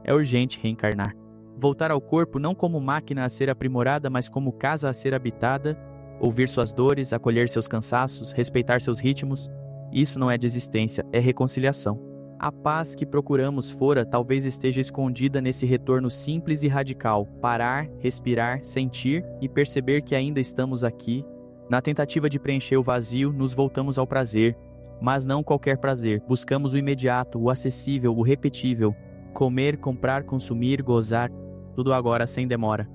A: É urgente reencarnar. Voltar ao corpo não como máquina a ser aprimorada, mas como casa a ser habitada. Ouvir suas dores, acolher seus cansaços, respeitar seus ritmos. Isso não é desistência, é reconciliação. A paz que procuramos fora talvez esteja escondida nesse retorno simples e radical. Parar, respirar, sentir e perceber que ainda estamos aqui. Na tentativa de preencher o vazio, nos voltamos ao prazer. Mas não qualquer prazer. Buscamos o imediato, o acessível, o repetível. Comer, comprar, consumir, gozar. Tudo agora, sem demora.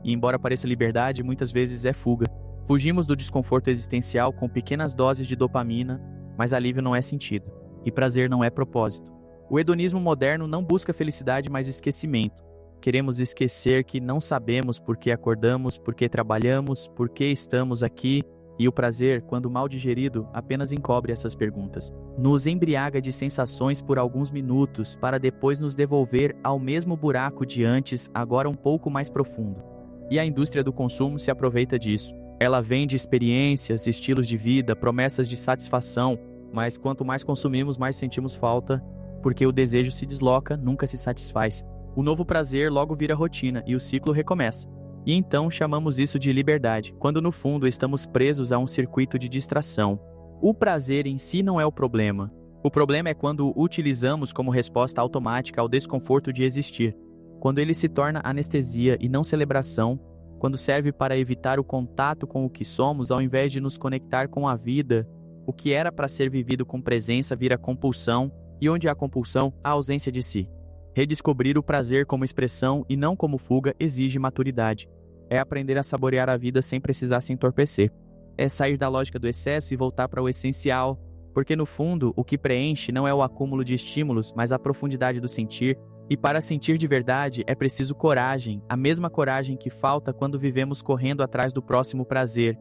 A: E embora pareça liberdade, muitas vezes é fuga. Fugimos do desconforto existencial com pequenas doses de dopamina, mas alívio não é sentido, e prazer não é propósito. O hedonismo moderno não busca felicidade, mas esquecimento. Queremos esquecer que não sabemos por que acordamos, por que trabalhamos, por que estamos aqui, e o prazer, quando mal digerido, apenas encobre essas perguntas. Nos embriaga de sensações por alguns minutos, para depois nos devolver ao mesmo buraco de antes, agora um pouco mais profundo. E a indústria do consumo se aproveita disso. Ela vende experiências, estilos de vida, promessas de satisfação, mas quanto mais consumimos, mais sentimos falta, porque o desejo se desloca, nunca se satisfaz. O novo prazer logo vira rotina e o ciclo recomeça. E então chamamos isso de liberdade, quando no fundo estamos presos a um circuito de distração. O prazer em si não é o problema. O problema é quando o utilizamos como resposta automática ao desconforto de existir. Quando ele se torna anestesia e não celebração, quando serve para evitar o contato com o que somos ao invés de nos conectar com a vida, o que era para ser vivido com presença vira compulsão, e onde há compulsão, há ausência de si. Redescobrir o prazer como expressão e não como fuga exige maturidade. É aprender a saborear a vida sem precisar se entorpecer. É sair da lógica do excesso e voltar para o essencial, porque no fundo, o que preenche não é o acúmulo de estímulos, mas a profundidade do sentir. E para sentir de verdade é preciso coragem, a mesma coragem que falta quando vivemos correndo atrás do próximo prazer.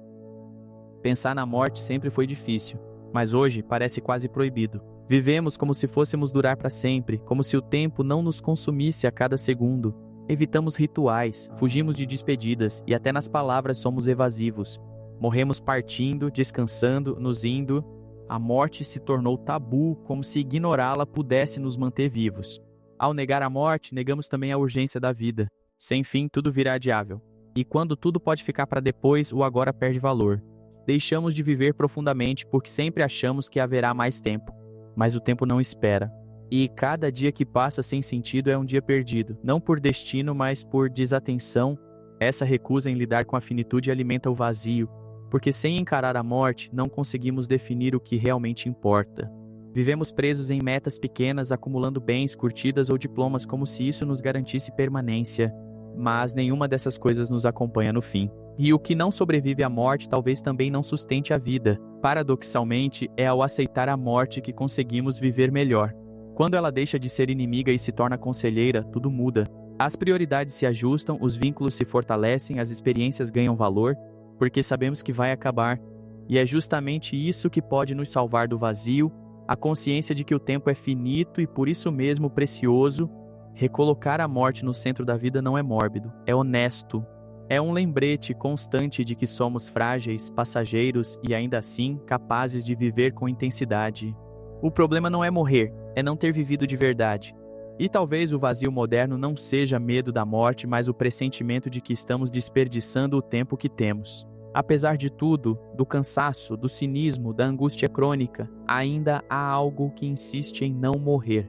A: Pensar na morte sempre foi difícil, mas hoje parece quase proibido. Vivemos como se fôssemos durar para sempre, como se o tempo não nos consumisse a cada segundo. Evitamos rituais, fugimos de despedidas e até nas palavras somos evasivos. Morremos partindo, descansando, nos indo. A morte se tornou tabu, como se ignorá-la pudesse nos manter vivos. Ao negar a morte, negamos também a urgência da vida. Sem fim, tudo virá adiável. E quando tudo pode ficar para depois, o agora perde valor. Deixamos de viver profundamente porque sempre achamos que haverá mais tempo. Mas o tempo não espera. E cada dia que passa sem sentido é um dia perdido. Não por destino, mas por desatenção. Essa recusa em lidar com a finitude alimenta o vazio. porque sem encarar a morte, não conseguimos definir o que realmente importa. Vivemos presos em metas pequenas, acumulando bens, curtidas ou diplomas como se isso nos garantisse permanência, mas nenhuma dessas coisas nos acompanha no fim. E o que não sobrevive à morte talvez também não sustente a vida. Paradoxalmente, é ao aceitar a morte que conseguimos viver melhor. Quando ela deixa de ser inimiga e se torna conselheira, tudo muda. As prioridades se ajustam, os vínculos se fortalecem, as experiências ganham valor, porque sabemos que vai acabar. E é justamente isso que pode nos salvar do vazio, a consciência de que o tempo é finito e por isso mesmo precioso. Recolocar a morte no centro da vida não é mórbido, é honesto. É um lembrete constante de que somos frágeis, passageiros e ainda assim capazes de viver com intensidade. O problema não é morrer, é não ter vivido de verdade. E talvez o vazio moderno não seja medo da morte, mas o pressentimento de que estamos desperdiçando o tempo que temos. Apesar de tudo, do cansaço, do cinismo, da angústia crônica, ainda há algo que insiste em não morrer.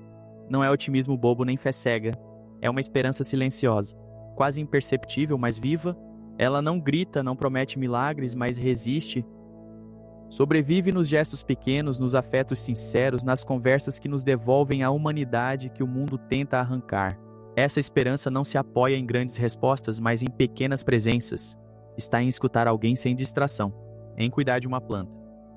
A: Não é otimismo bobo nem fé cega, é uma esperança silenciosa, quase imperceptível, mas viva. Ela não grita, não promete milagres, mas resiste. Sobrevive nos gestos pequenos, nos afetos sinceros, nas conversas que nos devolvem a humanidade que o mundo tenta arrancar. Essa esperança não se apoia em grandes respostas, mas em pequenas presenças. Está em escutar alguém sem distração, em cuidar de uma planta,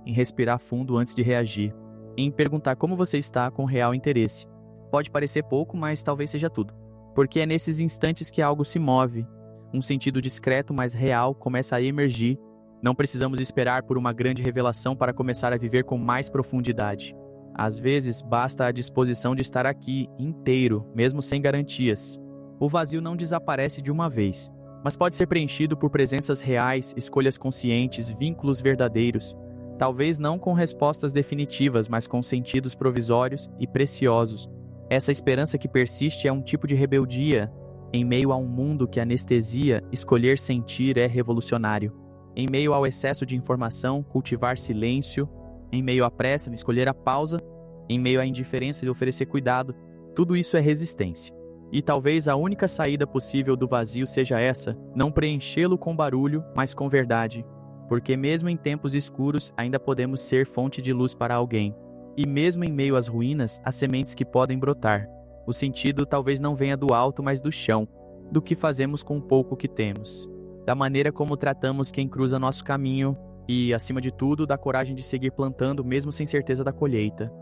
A: em respirar fundo antes de reagir, em perguntar como você está com real interesse. Pode parecer pouco, mas talvez seja tudo. Porque é nesses instantes que algo se move. Um sentido discreto, mas real, começa a emergir. Não precisamos esperar por uma grande revelação para começar a viver com mais profundidade. Às vezes, basta a disposição de estar aqui, inteiro, mesmo sem garantias. O vazio não desaparece de uma vez, mas pode ser preenchido por presenças reais, escolhas conscientes, vínculos verdadeiros. Talvez não com respostas definitivas, mas com sentidos provisórios e preciosos. Essa esperança que persiste é um tipo de rebeldia. Em meio a um mundo que anestesia, escolher sentir é revolucionário. Em meio ao excesso de informação, cultivar silêncio. Em meio à pressa, escolher a pausa. Em meio à indiferença, oferecer cuidado. Tudo isso é resistência. E talvez a única saída possível do vazio seja essa, não preenchê-lo com barulho, mas com verdade. Porque mesmo em tempos escuros, ainda podemos ser fonte de luz para alguém. E mesmo em meio às ruínas, há sementes que podem brotar. O sentido talvez não venha do alto, mas do chão, do que fazemos com o pouco que temos, da maneira como tratamos quem cruza nosso caminho e, acima de tudo, da coragem de seguir plantando mesmo sem certeza da colheita.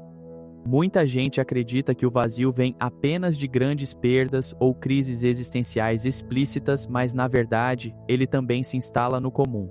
A: Muita gente acredita que o vazio vem apenas de grandes perdas ou crises existenciais explícitas, mas na verdade, ele também se instala no comum,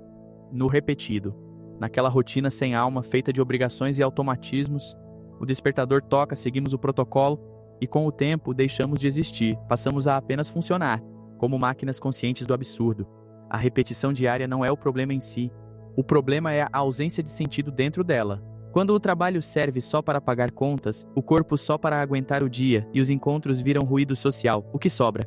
A: no repetido. Naquela rotina sem alma, feita de obrigações e automatismos, o despertador toca, seguimos o protocolo e com o tempo deixamos de existir, passamos a apenas funcionar, como máquinas conscientes do absurdo. A repetição diária não é o problema em si, o problema é a ausência de sentido dentro dela. Quando o trabalho serve só para pagar contas, o corpo só para aguentar o dia e os encontros viram ruído social, o que sobra?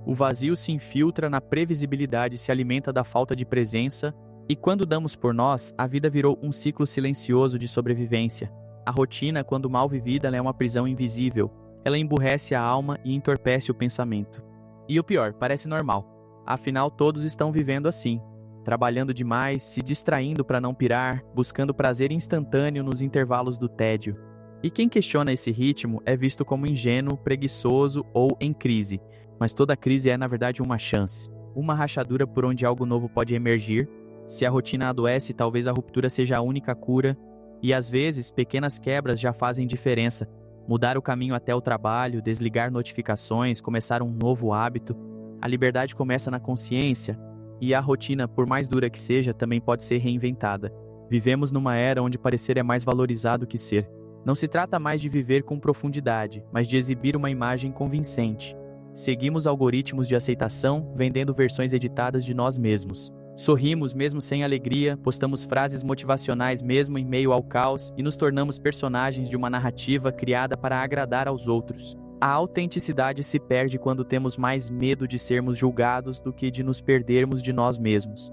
A: O vazio se infiltra na previsibilidade, se alimenta da falta de presença. E quando damos por nós, a vida virou um ciclo silencioso de sobrevivência. A rotina, quando mal vivida, ela é uma prisão invisível. Ela emburrece a alma e entorpece o pensamento. E o pior, parece normal. Afinal, todos estão vivendo assim. Trabalhando demais, se distraindo para não pirar, buscando prazer instantâneo nos intervalos do tédio. E quem questiona esse ritmo é visto como ingênuo, preguiçoso ou em crise. Mas toda crise é, na verdade, uma chance. Uma rachadura por onde algo novo pode emergir. Se a rotina adoece, talvez a ruptura seja a única cura. E às vezes, pequenas quebras já fazem diferença. Mudar o caminho até o trabalho, desligar notificações, começar um novo hábito. A liberdade começa na consciência. E a rotina, por mais dura que seja, também pode ser reinventada. Vivemos numa era onde parecer é mais valorizado que ser. Não se trata mais de viver com profundidade, mas de exibir uma imagem convincente. Seguimos algoritmos de aceitação, vendendo versões editadas de nós mesmos. Sorrimos mesmo sem alegria, postamos frases motivacionais mesmo em meio ao caos e nos tornamos personagens de uma narrativa criada para agradar aos outros. A autenticidade se perde quando temos mais medo de sermos julgados do que de nos perdermos de nós mesmos.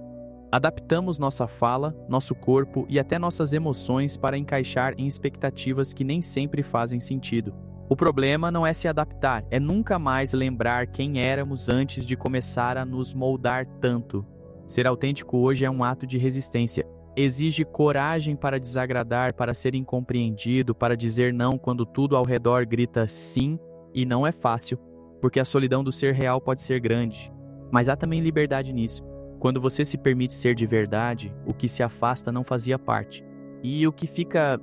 A: Adaptamos nossa fala, nosso corpo e até nossas emoções para encaixar em expectativas que nem sempre fazem sentido. O problema não é se adaptar, é nunca mais lembrar quem éramos antes de começar a nos moldar tanto. Ser autêntico hoje é um ato de resistência. Exige coragem para desagradar, para ser incompreendido, para dizer não quando tudo ao redor grita sim, e não é fácil, porque a solidão do ser real pode ser grande. Mas há também liberdade nisso. Quando você se permite ser de verdade, o que se afasta não fazia parte. E o que fica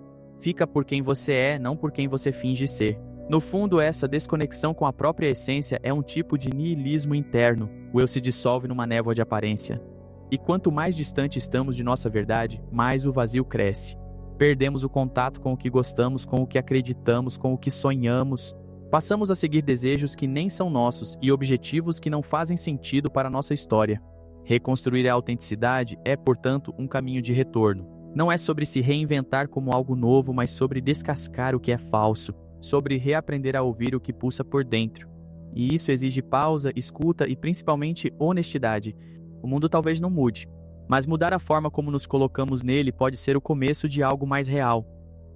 A: por quem você é, não por quem você finge ser. No fundo, essa desconexão com a própria essência é um tipo de niilismo interno. O eu se dissolve numa névoa de aparência. E quanto mais distante estamos de nossa verdade, mais o vazio cresce. Perdemos o contato com o que gostamos, com o que acreditamos, com o que sonhamos. Passamos a seguir desejos que nem são nossos e objetivos que não fazem sentido para a nossa história. Reconstruir a autenticidade é, portanto, um caminho de retorno. Não é sobre se reinventar como algo novo, mas sobre descascar o que é falso, sobre reaprender a ouvir o que pulsa por dentro. E isso exige pausa, escuta e principalmente honestidade. O mundo talvez não mude, mas mudar a forma como nos colocamos nele pode ser o começo de algo mais real.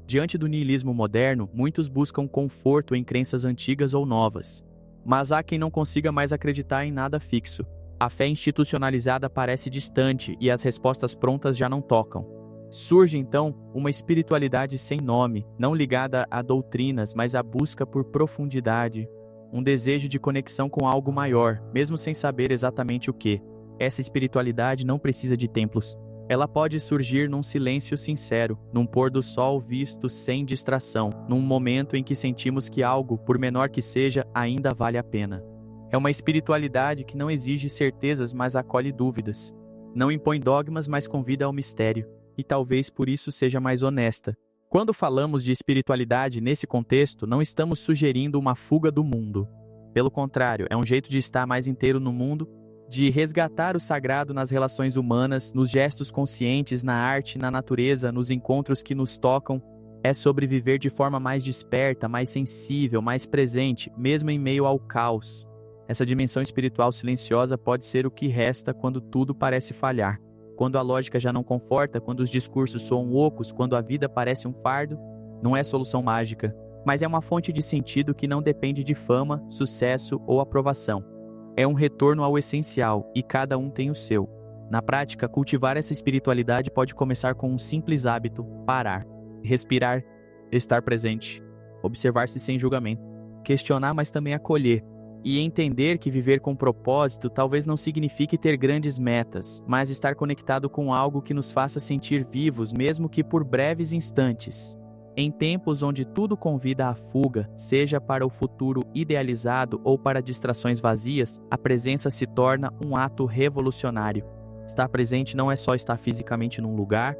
A: Diante do niilismo moderno, muitos buscam conforto em crenças antigas ou novas. Mas há quem não consiga mais acreditar em nada fixo. A fé institucionalizada parece distante e as respostas prontas já não tocam. Surge, então, uma espiritualidade sem nome, não ligada a doutrinas, mas à busca por profundidade. Um desejo de conexão com algo maior, mesmo sem saber exatamente o que. Essa espiritualidade não precisa de templos. Ela pode surgir num silêncio sincero, num pôr do sol visto sem distração, num momento em que sentimos que algo, por menor que seja, ainda vale a pena. É uma espiritualidade que não exige certezas, mas acolhe dúvidas. Não impõe dogmas, mas convida ao mistério. E talvez por isso seja mais honesta. Quando falamos de espiritualidade nesse contexto, não estamos sugerindo uma fuga do mundo. Pelo contrário, é um jeito de estar mais inteiro no mundo, de resgatar o sagrado nas relações humanas, nos gestos conscientes, na arte, na natureza, nos encontros que nos tocam. É sobre viver de forma mais desperta, mais sensível, mais presente, mesmo em meio ao caos. Essa dimensão espiritual silenciosa pode ser o que resta quando tudo parece falhar. Quando a lógica já não conforta, quando os discursos soam ocos, quando a vida parece um fardo. Não é solução mágica, mas é uma fonte de sentido que não depende de fama, sucesso ou aprovação. É um retorno ao essencial, e cada um tem o seu. Na prática, cultivar essa espiritualidade pode começar com um simples hábito: parar, respirar, estar presente, observar-se sem julgamento, questionar, mas também acolher. E entender que viver com propósito talvez não signifique ter grandes metas, mas estar conectado com algo que nos faça sentir vivos, mesmo que por breves instantes. Em tempos onde tudo convida à fuga, seja para o futuro idealizado ou para distrações vazias, a presença se torna um ato revolucionário. Estar presente não é só estar fisicamente num lugar,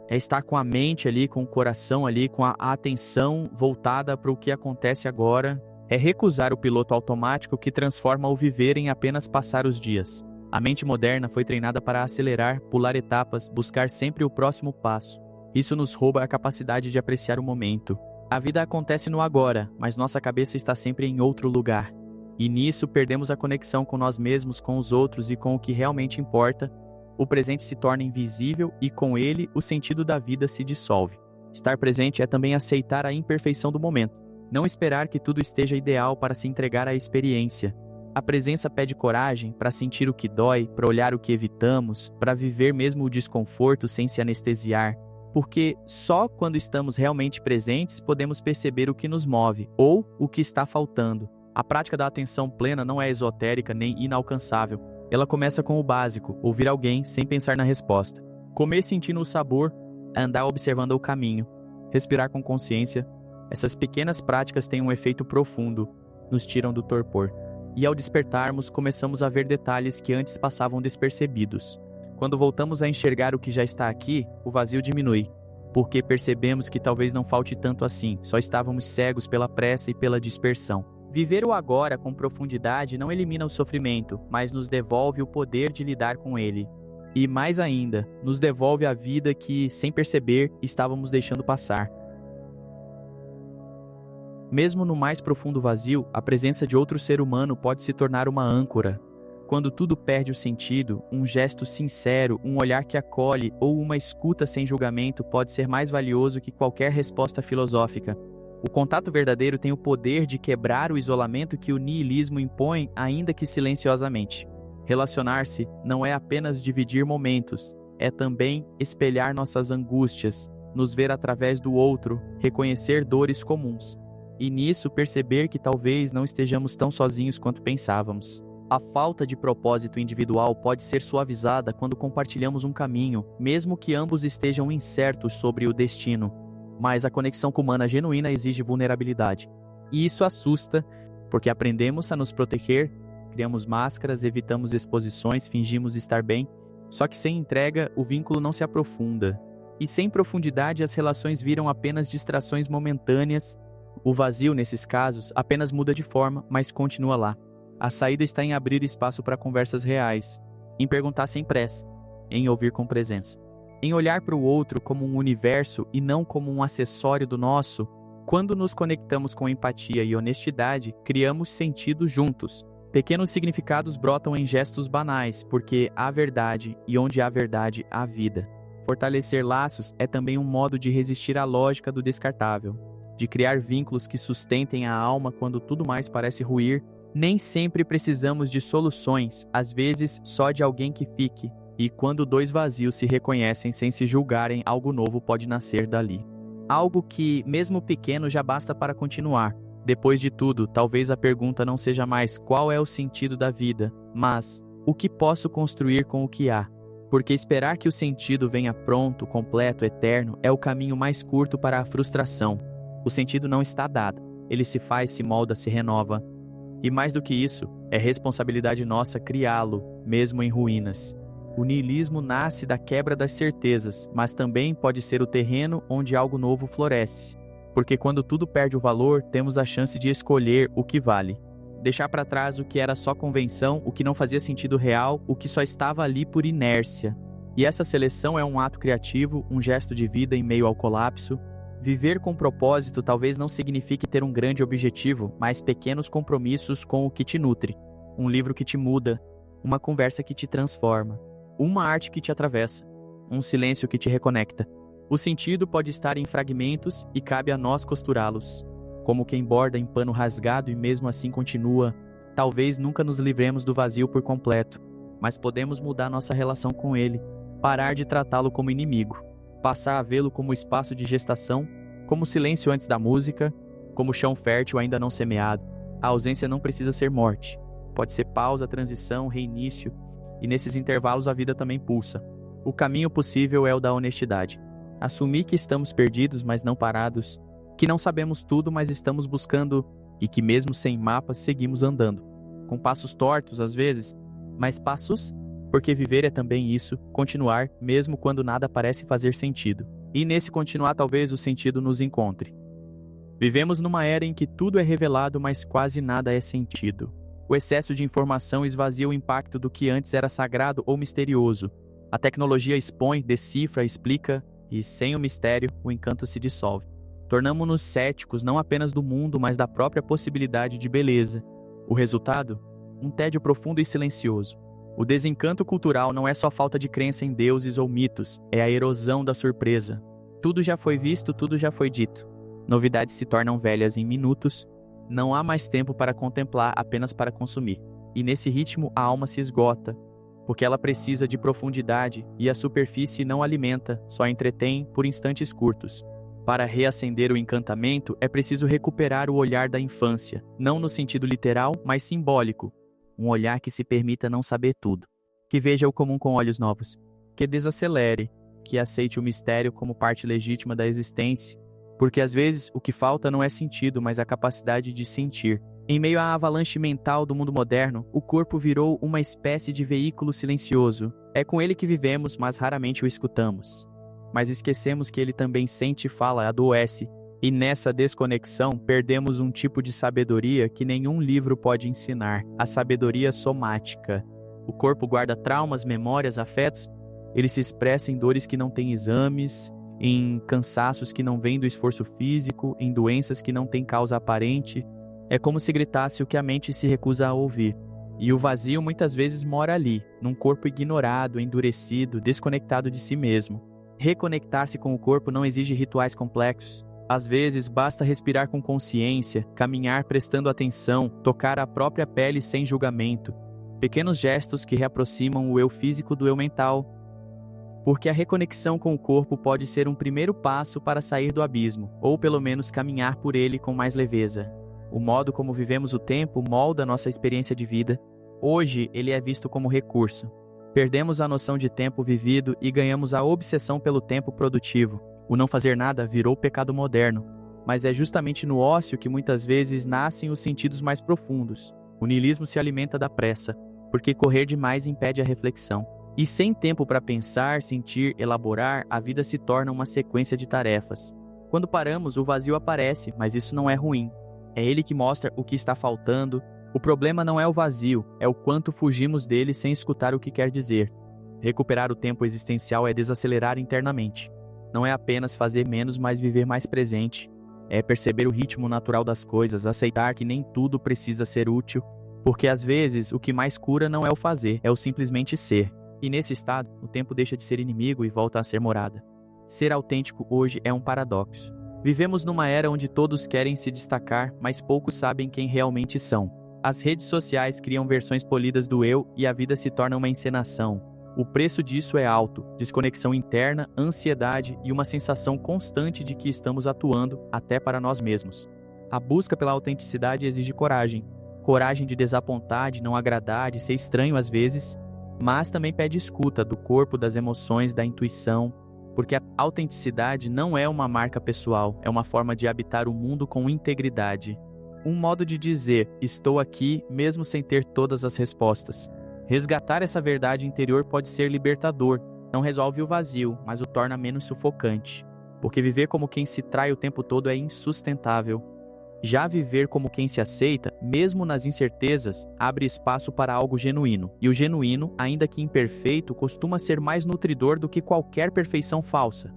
A: é estar com a mente ali, com o coração ali, com a atenção voltada para o que acontece agora. É recusar o piloto automático que transforma o viver em apenas passar os dias. A mente moderna foi treinada para acelerar, pular etapas, buscar sempre o próximo passo. Isso nos rouba a capacidade de apreciar o momento. A vida acontece no agora, mas nossa cabeça está sempre em outro lugar. E nisso perdemos a conexão com nós mesmos, com os outros e com o que realmente importa. O presente se torna invisível e com ele o sentido da vida se dissolve. Estar presente é também aceitar a imperfeição do momento. Não esperar que tudo esteja ideal para se entregar à experiência. A presença pede coragem para sentir o que dói, para olhar o que evitamos, para viver mesmo o desconforto sem se anestesiar. Porque só quando estamos realmente presentes podemos perceber o que nos move ou o que está faltando. A prática da atenção plena não é esotérica nem inalcançável. Ela começa com o básico: ouvir alguém sem pensar na resposta. Comer sentindo o sabor, andar observando o caminho, respirar com consciência. Essas pequenas práticas têm um efeito profundo, nos tiram do torpor. E ao despertarmos, começamos a ver detalhes que antes passavam despercebidos. Quando voltamos a enxergar o que já está aqui, o vazio diminui, porque percebemos que talvez não falte tanto assim, só estávamos cegos pela pressa e pela dispersão. Viver o agora com profundidade não elimina o sofrimento, mas nos devolve o poder de lidar com ele. E mais ainda, nos devolve a vida que, sem perceber, estávamos deixando passar. Mesmo no mais profundo vazio, a presença de outro ser humano pode se tornar uma âncora. Quando tudo perde o sentido, um gesto sincero, um olhar que acolhe ou uma escuta sem julgamento pode ser mais valioso que qualquer resposta filosófica. O contato verdadeiro tem o poder de quebrar o isolamento que o niilismo impõe, ainda que silenciosamente. Relacionar-se não é apenas dividir momentos, é também espelhar nossas angústias, nos ver através do outro, reconhecer dores comuns. E nisso perceber que talvez não estejamos tão sozinhos quanto pensávamos. A falta de propósito individual pode ser suavizada quando compartilhamos um caminho, mesmo que ambos estejam incertos sobre o destino. Mas a conexão humana genuína exige vulnerabilidade. E isso assusta, porque aprendemos a nos proteger, criamos máscaras, evitamos exposições, fingimos estar bem. Só que sem entrega, o vínculo não se aprofunda. E sem profundidade, as relações viram apenas distrações momentâneas. O vazio, nesses casos, apenas muda de forma, mas continua lá. A saída está em abrir espaço para conversas reais, em perguntar sem pressa, em ouvir com presença, em olhar para o outro como um universo e não como um acessório do nosso. Quando nos conectamos com empatia e honestidade, criamos sentido juntos. Pequenos significados brotam em gestos banais, porque há verdade, e onde há verdade, há vida. Fortalecer laços é também um modo de resistir à lógica do descartável, de criar vínculos que sustentem a alma quando tudo mais parece ruir. Nem sempre precisamos de soluções, às vezes só de alguém que fique. E quando dois vazios se reconhecem sem se julgarem, algo novo pode nascer dali. Algo que, mesmo pequeno, já basta para continuar. Depois de tudo, talvez a pergunta não seja mais qual é o sentido da vida, mas o que posso construir com o que há? Porque esperar que o sentido venha pronto, completo, eterno, é o caminho mais curto para a frustração. O sentido não está dado. Ele se faz, se molda, se renova. E mais do que isso, é responsabilidade nossa criá-lo, mesmo em ruínas. O niilismo nasce da quebra das certezas, mas também pode ser o terreno onde algo novo floresce. Porque quando tudo perde o valor, temos a chance de escolher o que vale. Deixar para trás o que era só convenção, o que não fazia sentido real, o que só estava ali por inércia. E essa seleção é um ato criativo, um gesto de vida em meio ao colapso. Viver com propósito talvez não signifique ter um grande objetivo, mas pequenos compromissos com o que te nutre. Um livro que te muda, uma conversa que te transforma, uma arte que te atravessa, um silêncio que te reconecta. O sentido pode estar em fragmentos e cabe a nós costurá-los. Como quem borda em pano rasgado e mesmo assim continua. Talvez nunca nos livremos do vazio por completo, mas podemos mudar nossa relação com ele, parar de tratá-lo como inimigo, passar a vê-lo como espaço de gestação, como silêncio antes da música, como chão fértil ainda não semeado. A ausência não precisa ser morte. Pode ser pausa, transição, reinício, e nesses intervalos a vida também pulsa. O caminho possível é o da honestidade. Assumir que estamos perdidos, mas não parados, que não sabemos tudo, mas estamos buscando, e que mesmo sem mapas seguimos andando. Com passos tortos às vezes, mas passos, porque viver é também isso, continuar, mesmo quando nada parece fazer sentido. E nesse continuar talvez o sentido nos encontre. Vivemos numa era em que tudo é revelado, mas quase nada é sentido. O excesso de informação esvazia o impacto do que antes era sagrado ou misterioso. A tecnologia expõe, decifra, explica, e sem o mistério, o encanto se dissolve. Tornamo-nos céticos não apenas do mundo, mas da própria possibilidade de beleza. O resultado? Um tédio profundo e silencioso. O desencanto cultural não é só falta de crença em deuses ou mitos, é a erosão da surpresa. Tudo já foi visto, tudo já foi dito. Novidades se tornam velhas em minutos. Não há mais tempo para contemplar, apenas para consumir. E nesse ritmo a alma se esgota, porque ela precisa de profundidade e a superfície não alimenta, só entretém por instantes curtos. Para reacender o encantamento, é preciso recuperar o olhar da infância, não no sentido literal, mas simbólico. Um olhar que se permita não saber tudo, que veja o comum com olhos novos, que desacelere, que aceite o mistério como parte legítima da existência, porque às vezes o que falta não é sentido, mas a capacidade de sentir. Em meio à avalanche mental do mundo moderno, o corpo virou uma espécie de veículo silencioso. É com ele que vivemos, mas raramente o escutamos. Mas esquecemos que ele também sente e fala, adoece. E nessa desconexão, perdemos um tipo de sabedoria que nenhum livro pode ensinar, a sabedoria somática. O corpo guarda traumas, memórias, afetos. Ele se expressa em dores que não têm exames, em cansaços que não vêm do esforço físico, em doenças que não têm causa aparente. É como se gritasse o que a mente se recusa a ouvir. E o vazio muitas vezes mora ali, num corpo ignorado, endurecido, desconectado de si mesmo. Reconectar-se com o corpo não exige rituais complexos. Às vezes, basta respirar com consciência, caminhar prestando atenção, tocar a própria pele sem julgamento. Pequenos gestos que reaproximam o eu físico do eu mental. Porque a reconexão com o corpo pode ser um primeiro passo para sair do abismo, ou pelo menos caminhar por ele com mais leveza. O modo como vivemos o tempo molda nossa experiência de vida. Hoje, ele é visto como recurso. Perdemos a noção de tempo vivido e ganhamos a obsessão pelo tempo produtivo. O não fazer nada virou pecado moderno. Mas é justamente no ócio que muitas vezes nascem os sentidos mais profundos. O niilismo se alimenta da pressa, porque correr demais impede a reflexão. E sem tempo para pensar, sentir, elaborar, a vida se torna uma sequência de tarefas. Quando paramos, o vazio aparece, mas isso não é ruim. É ele que mostra o que está faltando. O problema não é o vazio, é o quanto fugimos dele sem escutar o que quer dizer. Recuperar o tempo existencial é desacelerar internamente. Não é apenas fazer menos, mas viver mais presente. É perceber o ritmo natural das coisas, aceitar que nem tudo precisa ser útil, porque às vezes o que mais cura não é o fazer, é o simplesmente ser. E nesse estado, o tempo deixa de ser inimigo e volta a ser morada. Ser autêntico hoje é um paradoxo. Vivemos numa era onde todos querem se destacar, mas poucos sabem quem realmente são. As redes sociais criam versões polidas do eu e a vida se torna uma encenação. O preço disso é alto, desconexão interna, ansiedade e uma sensação constante de que estamos atuando até para nós mesmos. A busca pela autenticidade exige coragem. Coragem de desapontar, de não agradar, de ser estranho às vezes, mas também pede escuta do corpo, das emoções, da intuição, porque a autenticidade não é uma marca pessoal, é uma forma de habitar o mundo com integridade. Um modo de dizer, estou aqui, mesmo sem ter todas as respostas. Resgatar essa verdade interior pode ser libertador, não resolve o vazio, mas o torna menos sufocante. Porque viver como quem se trai o tempo todo é insustentável. Já viver como quem se aceita, mesmo nas incertezas, abre espaço para algo genuíno. E o genuíno, ainda que imperfeito, costuma ser mais nutridor do que qualquer perfeição falsa.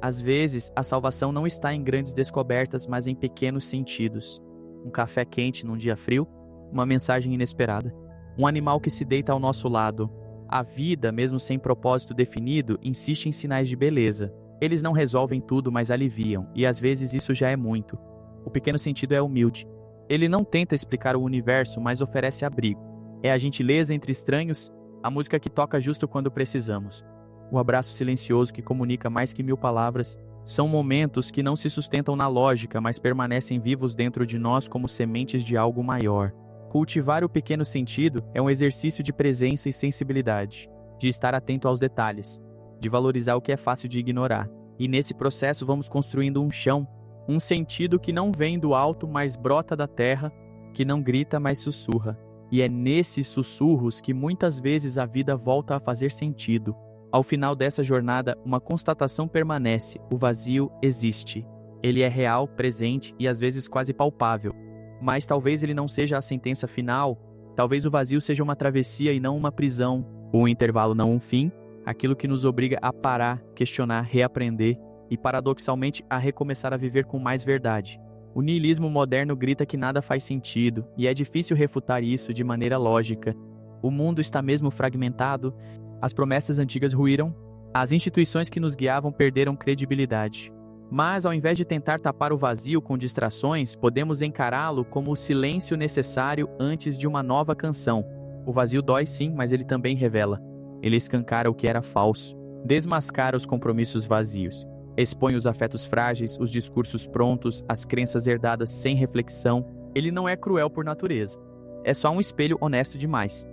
A: Às vezes, a salvação não está em grandes descobertas, mas em pequenos sentidos. Um café quente num dia frio, uma mensagem inesperada, um animal que se deita ao nosso lado. A vida, mesmo sem propósito definido, insiste em sinais de beleza. Eles não resolvem tudo, mas aliviam, e às vezes isso já é muito. O pequeno sentido é humilde. Ele não tenta explicar o universo, mas oferece abrigo. É a gentileza entre estranhos, a música que toca justo quando precisamos. O abraço silencioso que comunica mais que 1000 palavras. São momentos que não se sustentam na lógica, mas permanecem vivos dentro de nós como sementes de algo maior. Cultivar o pequeno sentido é um exercício de presença e sensibilidade, de estar atento aos detalhes, de valorizar o que é fácil de ignorar. E nesse processo vamos construindo um chão, um sentido que não vem do alto, mas brota da terra, que não grita, mas sussurra. E é nesses sussurros que muitas vezes a vida volta a fazer sentido. Ao final dessa jornada, uma constatação permanece: o vazio existe. Ele é real, presente e às vezes quase palpável. Mas talvez ele não seja a sentença final, talvez o vazio seja uma travessia e não uma prisão, ou um intervalo não um fim, aquilo que nos obriga a parar, questionar, reaprender e, paradoxalmente, a recomeçar a viver com mais verdade. O niilismo moderno grita que nada faz sentido, e é difícil refutar isso de maneira lógica. O mundo está mesmo fragmentado, as promessas antigas ruíram, as instituições que nos guiavam perderam credibilidade. Mas, ao invés de tentar tapar o vazio com distrações, podemos encará-lo como o silêncio necessário antes de uma nova canção. O vazio dói sim, mas ele também revela. Ele escancara o que era falso, desmascara os compromissos vazios, expõe os afetos frágeis, os discursos prontos, as crenças herdadas sem reflexão. Ele não é cruel por natureza. É só um espelho honesto demais.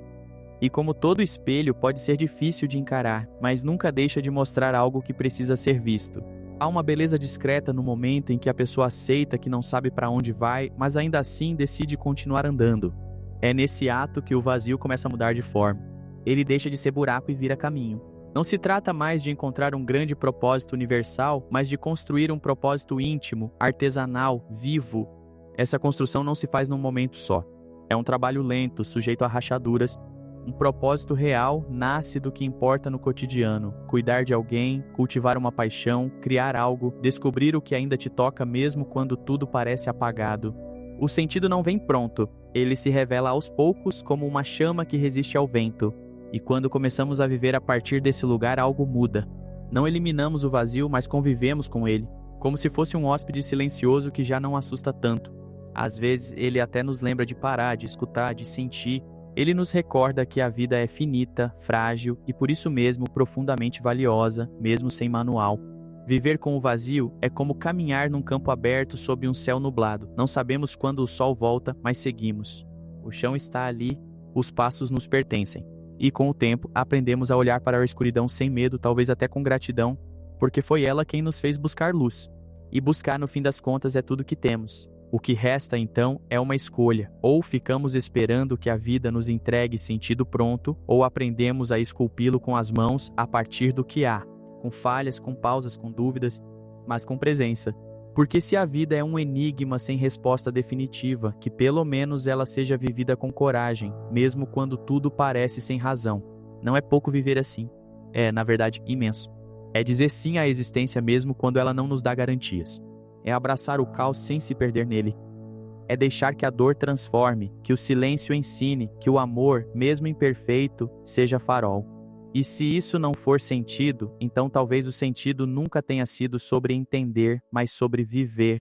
A: E como todo espelho, pode ser difícil de encarar, mas nunca deixa de mostrar algo que precisa ser visto. Há uma beleza discreta no momento em que a pessoa aceita que não sabe para onde vai, mas ainda assim decide continuar andando. É nesse ato que o vazio começa a mudar de forma. Ele deixa de ser buraco e vira caminho. Não se trata mais de encontrar um grande propósito universal, mas de construir um propósito íntimo, artesanal, vivo. Essa construção não se faz num momento só. É um trabalho lento, sujeito a rachaduras. Um propósito real nasce do que importa no cotidiano. Cuidar de alguém, cultivar uma paixão, criar algo, descobrir o que ainda te toca mesmo quando tudo parece apagado. O sentido não vem pronto. Ele se revela aos poucos como uma chama que resiste ao vento. E quando começamos a viver a partir desse lugar, algo muda. Não eliminamos o vazio, mas convivemos com ele, como se fosse um hóspede silencioso que já não assusta tanto. Às vezes, ele até nos lembra de parar, de escutar, de sentir, Ele nos recorda que a vida é finita, frágil e por isso mesmo profundamente valiosa, mesmo sem manual. Viver com o vazio é como caminhar num campo aberto sob um céu nublado. Não sabemos quando o sol volta, mas seguimos. O chão está ali, os passos nos pertencem. E com o tempo, aprendemos a olhar para a escuridão sem medo, talvez até com gratidão, porque foi ela quem nos fez buscar luz. E buscar, no fim das contas, é tudo que temos. O que resta, então, é uma escolha. Ou ficamos esperando que a vida nos entregue sentido pronto, ou aprendemos a esculpi-lo com as mãos a partir do que há, com falhas, com pausas, com dúvidas, mas com presença. Porque se a vida é um enigma sem resposta definitiva, que pelo menos ela seja vivida com coragem, mesmo quando tudo parece sem razão. Não é pouco viver assim. É, na verdade, imenso. É dizer sim à existência mesmo quando ela não nos dá garantias. É abraçar o caos sem se perder nele. É deixar que a dor transforme, que o silêncio ensine, que o amor, mesmo imperfeito, seja farol. E se isso não for sentido, então talvez o sentido nunca tenha sido sobre entender, mas sobre viver,